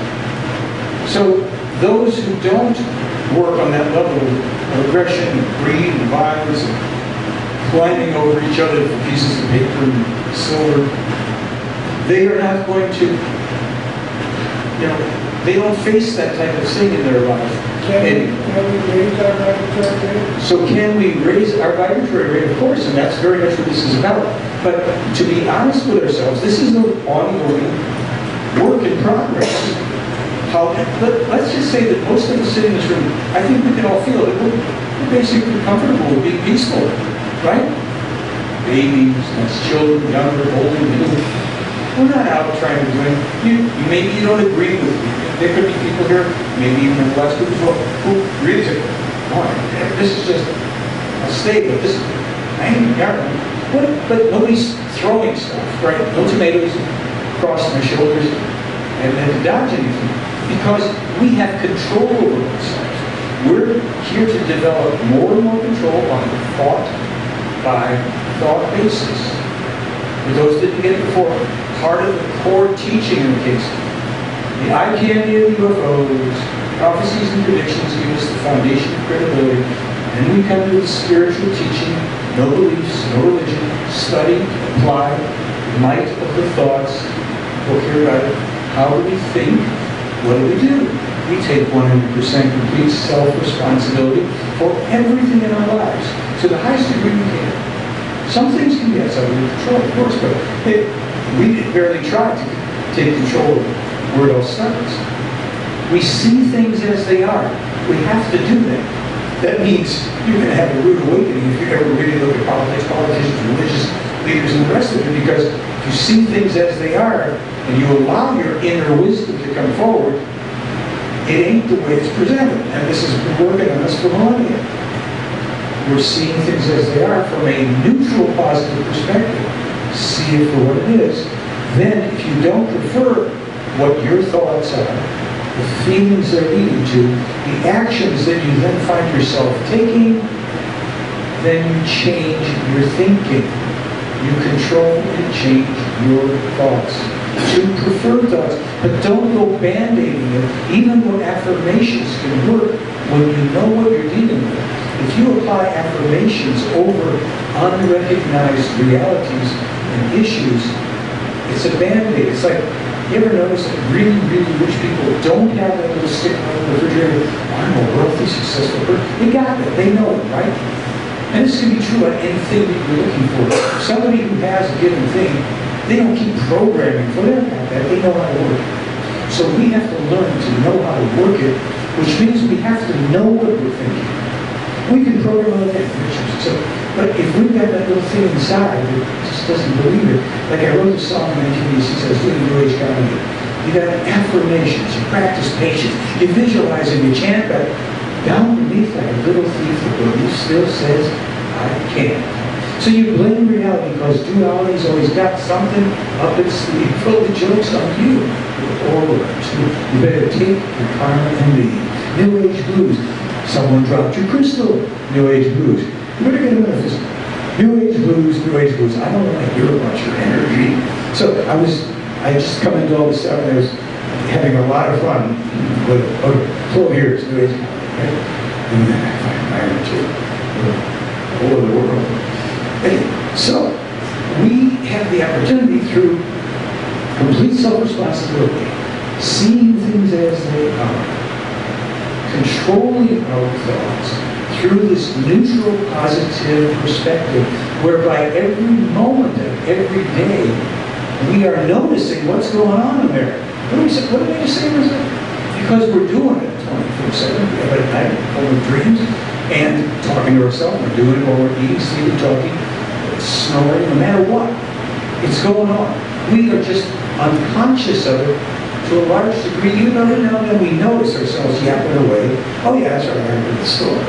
Speaker 5: So those who don't work on that level of aggression and greed and violence and climbing over each other for pieces of paper and silver, they are not going to, they don't face that type of thing in their life.
Speaker 3: Can we raise our vibratory rate?
Speaker 5: So can we raise our vibratory rate? Of course, and that's very much what this is about. But to be honest with ourselves, this is an ongoing work in progress. Let's just say that most of us sitting in this room, I think we can all feel that we're basically comfortable with being peaceful, right? Babies, that's children, younger, older, middle. We're not out trying to do anything. Maybe you don't agree with me. There could be people here, maybe even in the last group as well, who really say, oh, this is just a statement. This is angry, but nobody's throwing stuff, right? No tomatoes across my shoulders and then to dodge anything. Because we have control over ourselves. We're here to develop more and more control on a thought basis. For those that didn't get it before, part of the core teaching in the case, the eye candy of UFOs, prophecies and predictions give us the foundation of credibility. And we come to the spiritual teaching, no beliefs, no religion, study, apply, might of the thoughts, book here about it. How do we think? What do? We take 100% complete self-responsibility for everything in our lives to the highest degree we can. Some things can be outside of our control, of course, but we barely try to take control of where it all starts. We see things as they are. We have to do that. That means you're going to have a rude awakening if you ever really look at politics, politicians, religious leaders, and the rest of it, because if you see things as they are, and you allow your inner wisdom to come forward, it ain't the way it's presented. And this has been working on us for millennia. We're seeing things as they are from a neutral, positive perspective. See it for what it is. Then, if you don't prefer what your thoughts are, the feelings they're leading to, the actions that you then find yourself taking, then you change your thinking. You control and change your thoughts to preferred thoughts, but don't go band-aiding it, even though affirmations can work when you know what you're dealing with. If you apply affirmations over unrecognized realities and issues, it's a band-aid. It's like, you ever notice that really, really rich people don't have that little sticker on the refrigerator? I'm a wealthy, successful person. They got that. They know it, right? And this can be true on anything that you're looking for. Somebody who has a given thing, they don't keep programming for them like that. They know how to work it. So we have to learn to know how to work it, which means we have to know what we're thinking. We can program other things. But if we've got that little thing inside that just doesn't believe it, like I wrote a song in 1986, I was doing New Age comedy. You got affirmations, you practice patience, you visualize and you chant that. Down beneath that little thief, the belief still says, I can't. So you blame reality because duality's always got something up its sleeve. Well, the joke's on you, or worse. You better take your karma and leave. New Age blues. Someone dropped your crystal. New Age blues. You better get a metaphysical. New Age blues, New Age blues. I don't want to hear about your energy. So I just come into all this stuff and I was having a lot of fun with 12 years, New Age. Right? And then I find Meier too. All over the world. So, we have the opportunity through complete self-responsibility, seeing things as they are, controlling our thoughts through this neutral, positive perspective, whereby every moment of every day, we are noticing what's going on in there. What did we just say? Because we're doing it 24/7. 24/7. We have it at night, full of dreams, and talking to ourselves. We're doing it while we're eating, sleeping, talking, snoring, no matter what. It's going on. We are just unconscious of it to a large degree, even though now and then we notice ourselves yapping away. Oh yeah, that's right, I remember the store.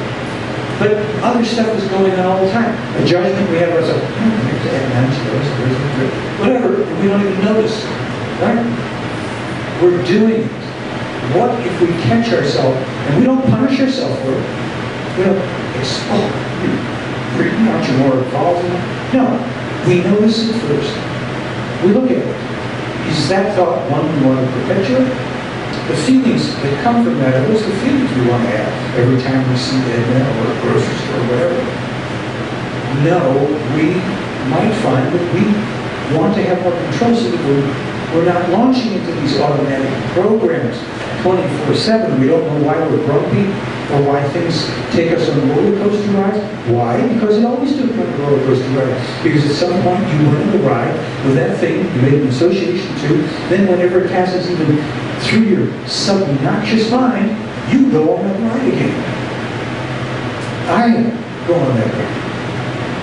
Speaker 5: But other stuff is going on all the time. A judgment we have ourselves, whatever, and we don't even notice. Right? We're doing it. What if we catch ourselves and we don't punish ourselves for it? We don't, aren't you more involved in it? No. We notice it first. We look at it. Is that thought one we want to perpetuate? The feelings that come from that are those the feelings we want to have every time we see Edna or a grocery store or whatever. No, we might find that we want to have more control so that we're not launching into these automatic programs 24/7. We don't know why we're grumpy or why things take us on roller coaster rides. Why? Because it always took on a roller coaster ride. Because at some point you went on the ride with that thing you made an association to, then whenever it passes even through your subconscious mind, you go on that ride again. I go on that ride.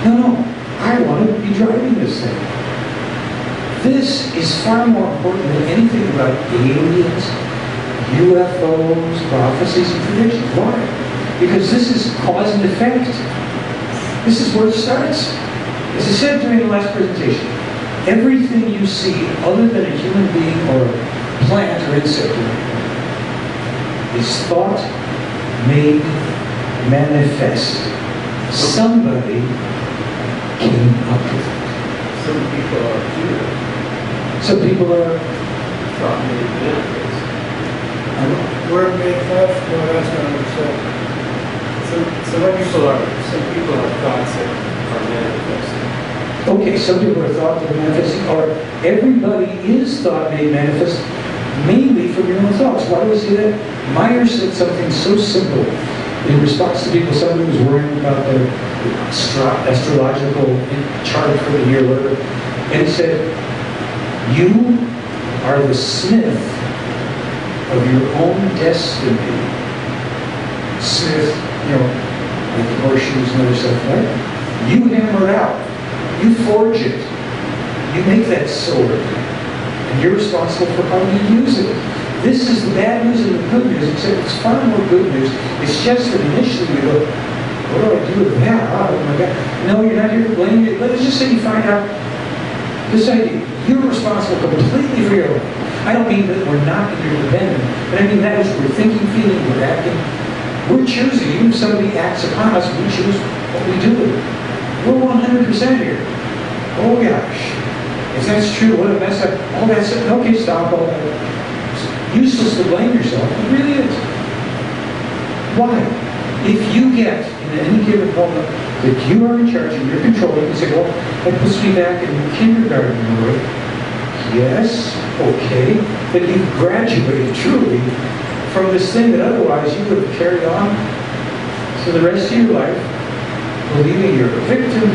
Speaker 5: No, I want to be driving this thing. This is far more important than anything about aliens, UFOs, prophecies, and predictions. Why? Because this is cause and effect. This is where it starts. As I said during the last presentation, everything you see other than a human being or a plant or insect is thought made manifest. Somebody came up with it.
Speaker 7: Some people are here.
Speaker 5: Some people are
Speaker 7: Thought made manifest.
Speaker 3: Word made flesh, no, that's not what it said.
Speaker 7: Some people are thoughts that are manifesting.
Speaker 5: okay, some people are thought that are manifesting, or everybody is thought made manifest mainly from your own thoughts. Why do I say that? Meier said something so simple in response to people, somebody was worrying about their astrological chart for the year, whatever, and he said, you are the smith of your own destiny. Smith, like horseshoes and other stuff, right? You hammer it out. You forge it. You make that sword. And you're responsible for how you use it. This is the bad news and the good news, except it's far more good news. It's just that initially we go, what do I do with that? Oh my God. No, you're not here to blame me. Let's just say you find out this idea. You're responsible completely for your life. I don't mean that we're not interdependent, but I mean that is we're thinking, feeling, we're acting. We're choosing. Even if somebody acts upon us, we choose what we do with it. We're 100% here. Oh gosh. If that's true, what a mess up. All that's okay, stop all that. It's useless to blame yourself. It really is. Why? If you get in any given moment that you are in charge and you're controlling, you say, well, that puts me back in kindergarten, right? Yes, okay, but you've graduated truly from this thing that otherwise you would have carried on to the rest of your life, believing you're a victim,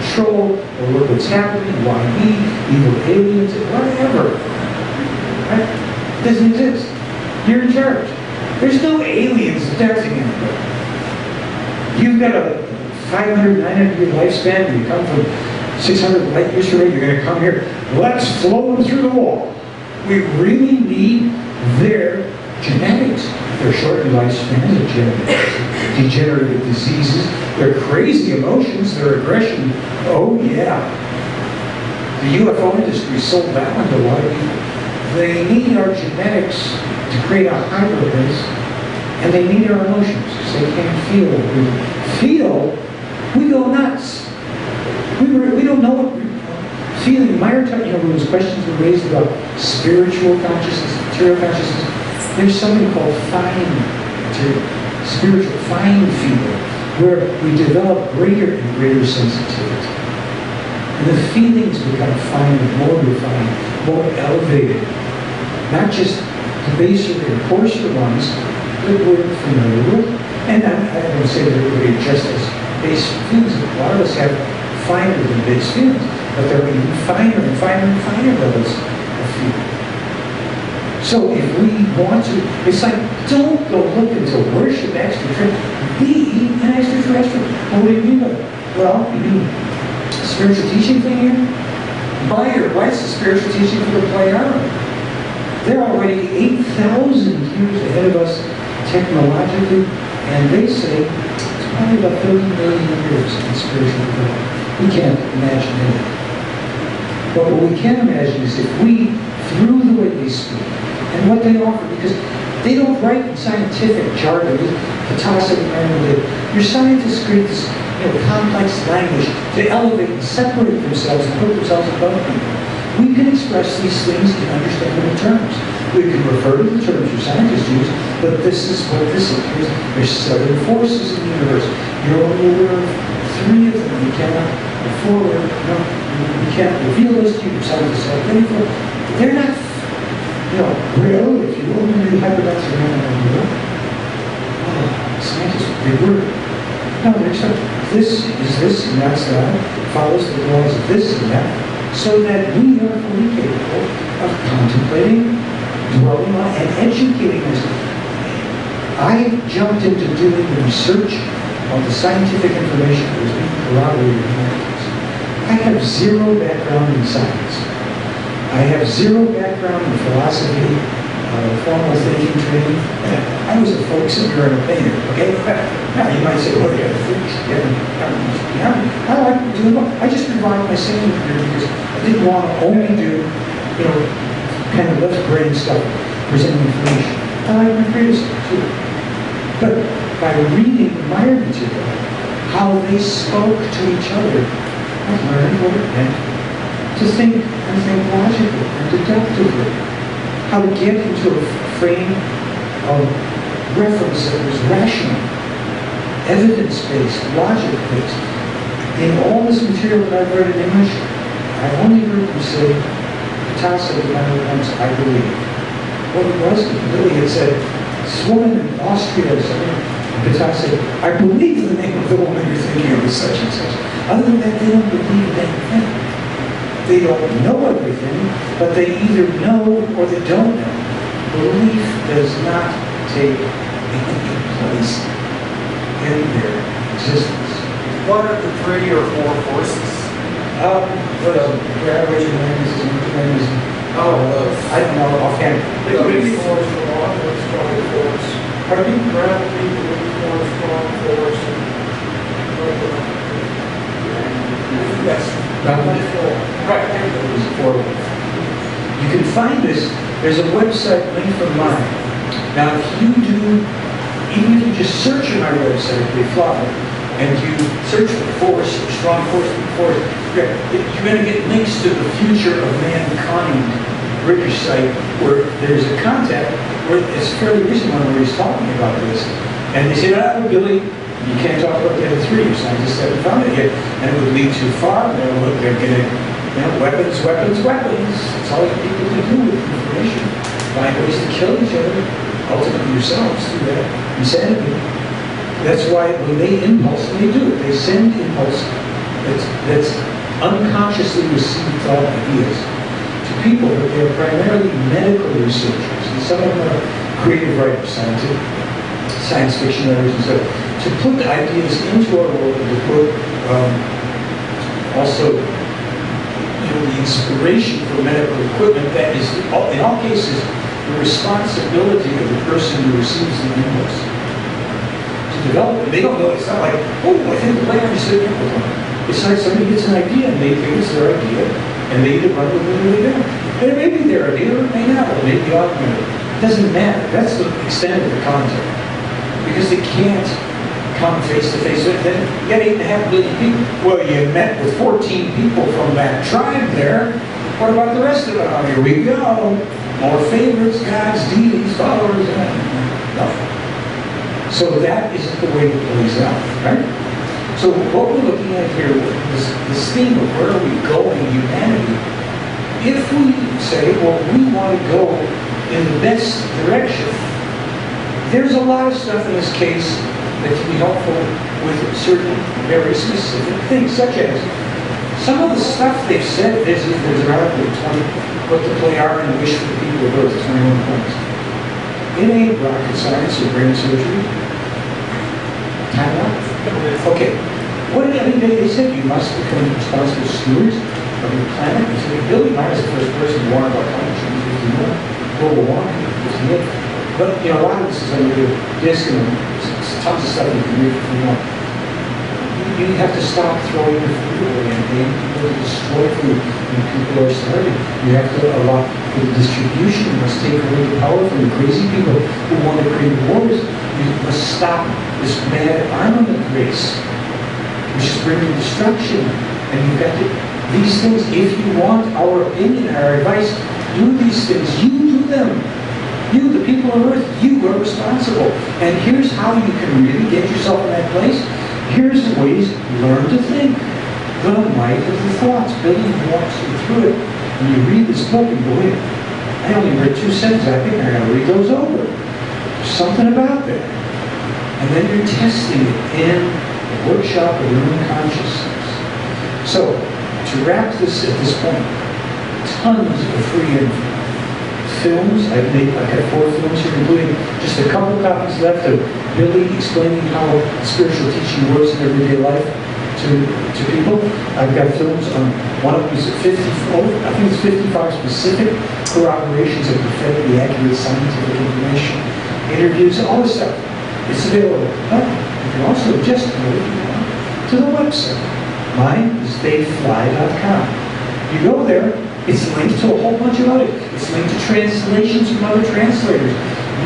Speaker 5: control, or look what's happening, why me, evil aliens, whatever. Right? It doesn't exist. You're in charge. There's no aliens protecting anybody. You've got a 500, 900 year lifespan, and you come from 600 light years from here, you're going to come here, let's flow them through the wall. We really need their genetics. Their shortened lifespan, their degenerative diseases, their crazy emotions, their aggression. Oh yeah. The UFO industry sold that one to a lot of people. They need our genetics to create a hybrid race, and they need our emotions because they can't feel what we feel. We go nuts. We don't know what we're feeling. Meier talked, when those questions were raised about spiritual consciousness, material consciousness, there's something called fine material, spiritual fine feeling, where we develop greater and greater sensitivity. And the feelings become finer, more refined, more elevated. Not just the baser and coarser ones that we're familiar with. And I don't say that everybody just has base feelings. A lot of us have finer than base feelings, but there are even finer and finer and finer levels of feeling. So if we want to, it's like, don't go looking to worship extraterrestrial. Be an extraterrestrial. Well, what do you mean by that? Well, you mean spiritual teaching thing here? Meier writes the spiritual teaching for the Pleiadians. They're already 8,000 years ahead of us technologically, and they say it's probably about 30 million years in spiritual development. We can't imagine it. But what we can imagine is if we, through the way they speak and what they offer, because they don't write in scientific jargon, your scientists create this complex language to elevate and separate themselves and put themselves above people. We can express these things in understandable terms. We can refer to the terms your scientists use, but this is what this is. There's 7 forces in the universe. You're only aware of 3 of them. You cannot, or 4, you can't reveal those to your scientists. They're not, real, if you will, really hyperdoxic. Scientists, they were. No, they're so, this is this and that's that. Follows the laws of this and that. So that we are fully capable of contemplating, dwelling on, and educating us. I jumped into doing the research on the scientific information that was being corroborated in my case. I have 0 background in science. I have 0 background in philosophy, formal thinking training. I was a folk singer and a painter, okay? Now you might say, well, I like doing what? I just revived my singing career because I didn't want to only do, kind of left brain stuff, presenting information. I like my creative stuff too. But by reading the Meier material, how they spoke to each other, I learned what it meant to think and think logically and deductively. How to get into a frame of reference that was rational, evidence-based, logic-based. In all this material that I've read in English, I only heard them say, Picasso, I believe. What it was, Billy had said, this woman in Austria, Picasso said, I believe the name of the woman you're thinking of is such and such. Other than that, they don't believe anything. They don't know everything, but they either know or they don't know. Belief does not take any place in their existence.
Speaker 6: What are the 3 or 4 forces?
Speaker 5: Gravitation, magnetism. I don't know offhand.
Speaker 3: The weak force, the law of strong force.
Speaker 5: Pardon me?
Speaker 3: Gravity, the weak force, strong force.
Speaker 5: Yes. Right. You can find this. There's a website linked from mine. Now, if you do, even if you just search on our website, they fly, and you search for force, strong force, you're going to get links to the future of mankind British site where there's a contact where it's fairly recent one where he's talking about this, and they say, Billy, you can't talk about the other 3. Your scientists haven't found it yet, and it would lead too far. They're getting, weapons. That's all people can do with information. Find ways to kill each other, ultimately yourselves through that insanity. That's why when they impulse, they do it. They send impulse that's unconsciously received thought ideas to people, but they're primarily medical researchers, and some of them are creative writers, science fiction writers, and so to put the ideas into our world and to put also the inspiration for medical equipment that is, in all cases, the responsibility of the person who receives the impulse to develop it. They don't know, it's not like, I think the plan is sitting with one. It's like somebody gets an idea and they think it's their idea and they either run with it or they don't. And it may be their idea or it may not, or it may be augmented. It doesn't matter. That's the extent of the contact. Because they can't come face to face with them. You got 8.5 billion people. Well, you met with 14 people from that tribe there. What about the rest of it? Oh, here we go. More favorites, gods, deities, followers, nothing. So that isn't the way it plays out, right? So what we're looking at here, this theme of where are we going, humanity, if we say, well, we want to go in the best direction, there's a lot of stuff in this case that can be helpful with certain very specific things, such as Some of the stuff they've said, there's an article, 20, what the play are and wish for the people of Earth, 21 points. It ain't rocket science or brain surgery. Time out. Okay. What did they said? You must become responsible stewards of your planet. They said, Billy Meier is the first person to warn about climate change. Global warming. But, you know, a lot of this is under the disc and tons of stuff you can read if you want. You have to stop throwing your food away and paying people to destroy food when people are starving. You have to allow for the distribution. You must take away the power from the crazy people who want to create wars. You must stop this mad armament race, which is bringing destruction. And you've got to, these things, if you want our opinion, our advice, do these things. You do them. You, the people of Earth, you are responsible. And here's how you can really get yourself in that place. Here's the ways, learn to think. The might of the thoughts. Billy walks you through it. And you read this book and go, wait, I only read 2 sentences. I think I gotta read those over. There's something about that. And then you're testing it in the workshop of your own consciousness. So, to wrap this at this point, tons of free info. Films, I've got 4 films here, including just a couple copies left of Billy explaining how spiritual teaching works in everyday life to people. I've got films on, one of them is 54, I think it's 55 specific corroborations of prophetically accurate scientific information, interviews, all this stuff. It's available. But you can also just go to the website. Mine is davefly.com. You go there, it's linked to a whole bunch of other. It's linked to translations from other translators.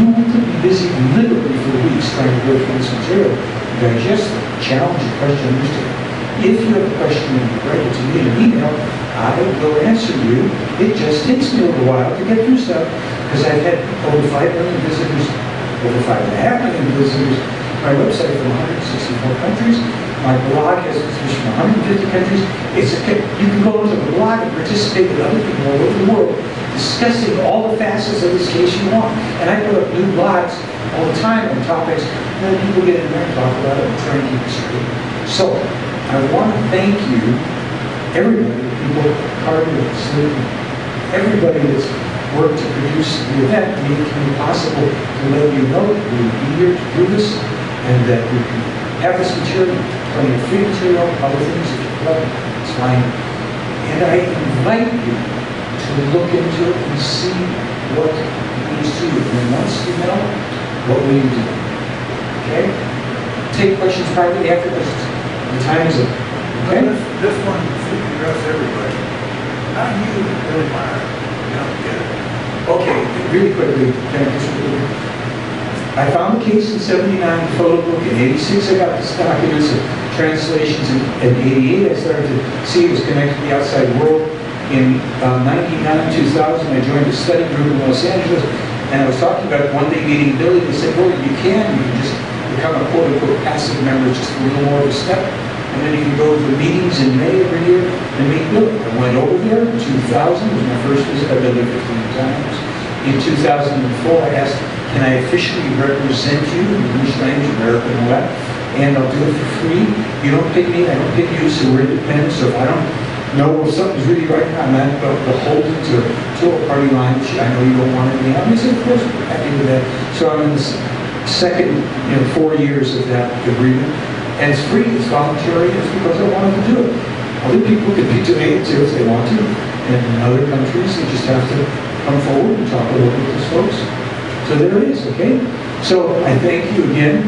Speaker 5: You could be busy literally for weeks trying to go through this material, digest it, challenge it, question, understand. If you have a question and you write it to me in an email, I will answer you. It just takes me a little while to get through stuff because I've had over 5 million visitors, over 5.5 million visitors. My website from 164 countries. My blog has visitors from 150 countries. You can go into the blog and participate with other people all over the world, discussing all the facets of this case you want. And I put up new blogs all the time on topics, and then people get in there and talk about it and try and keep it straight. So, I want to thank you, everybody, people, Carter, Snoop, everybody that's worked to produce the event, made it possible to let you know that we will be here to do this, and that we can have this material, plenty of free material, other things that you'd love, it's fine. And I invite you to look into it and see what it means to you. And once you know, what will you do? Okay? Take questions privately after this. The time is up. Okay?
Speaker 6: This one should address everybody. How do you, Billy Meier, get it?
Speaker 5: Okay, really quickly, can I just I found the case in 79, the photo book. In 86, I got the documents and translations. In 88, I started to see it was connected to the outside world. In 99, 2000, I joined a study group in Los Angeles, and I was talking about it one day meeting Billy. They said, well, you can just become a quote-unquote passive member, just a little more of a step. And then you can go to the meetings in May every year and meet Billy. I went over there in 2000, it was my first visit. I've been there 15 times. In 2004, I asked, can I officially represent you in English language, American Web? And I'll do it for free. You don't pay me, I don't pay you, so we're independent. So if I don't know if something's really right, I'm not beholden to a party line, which I know you don't want to be on. He said, of course, we're happy with that. So I'm in the second 4 years of that agreement. And it's free, it's voluntary, it's because I wanted to do it. Other people could be doing it too if they want to. And in other countries, they just have to come forward and talk a little bit with those folks. So there it is, okay? So I thank you again.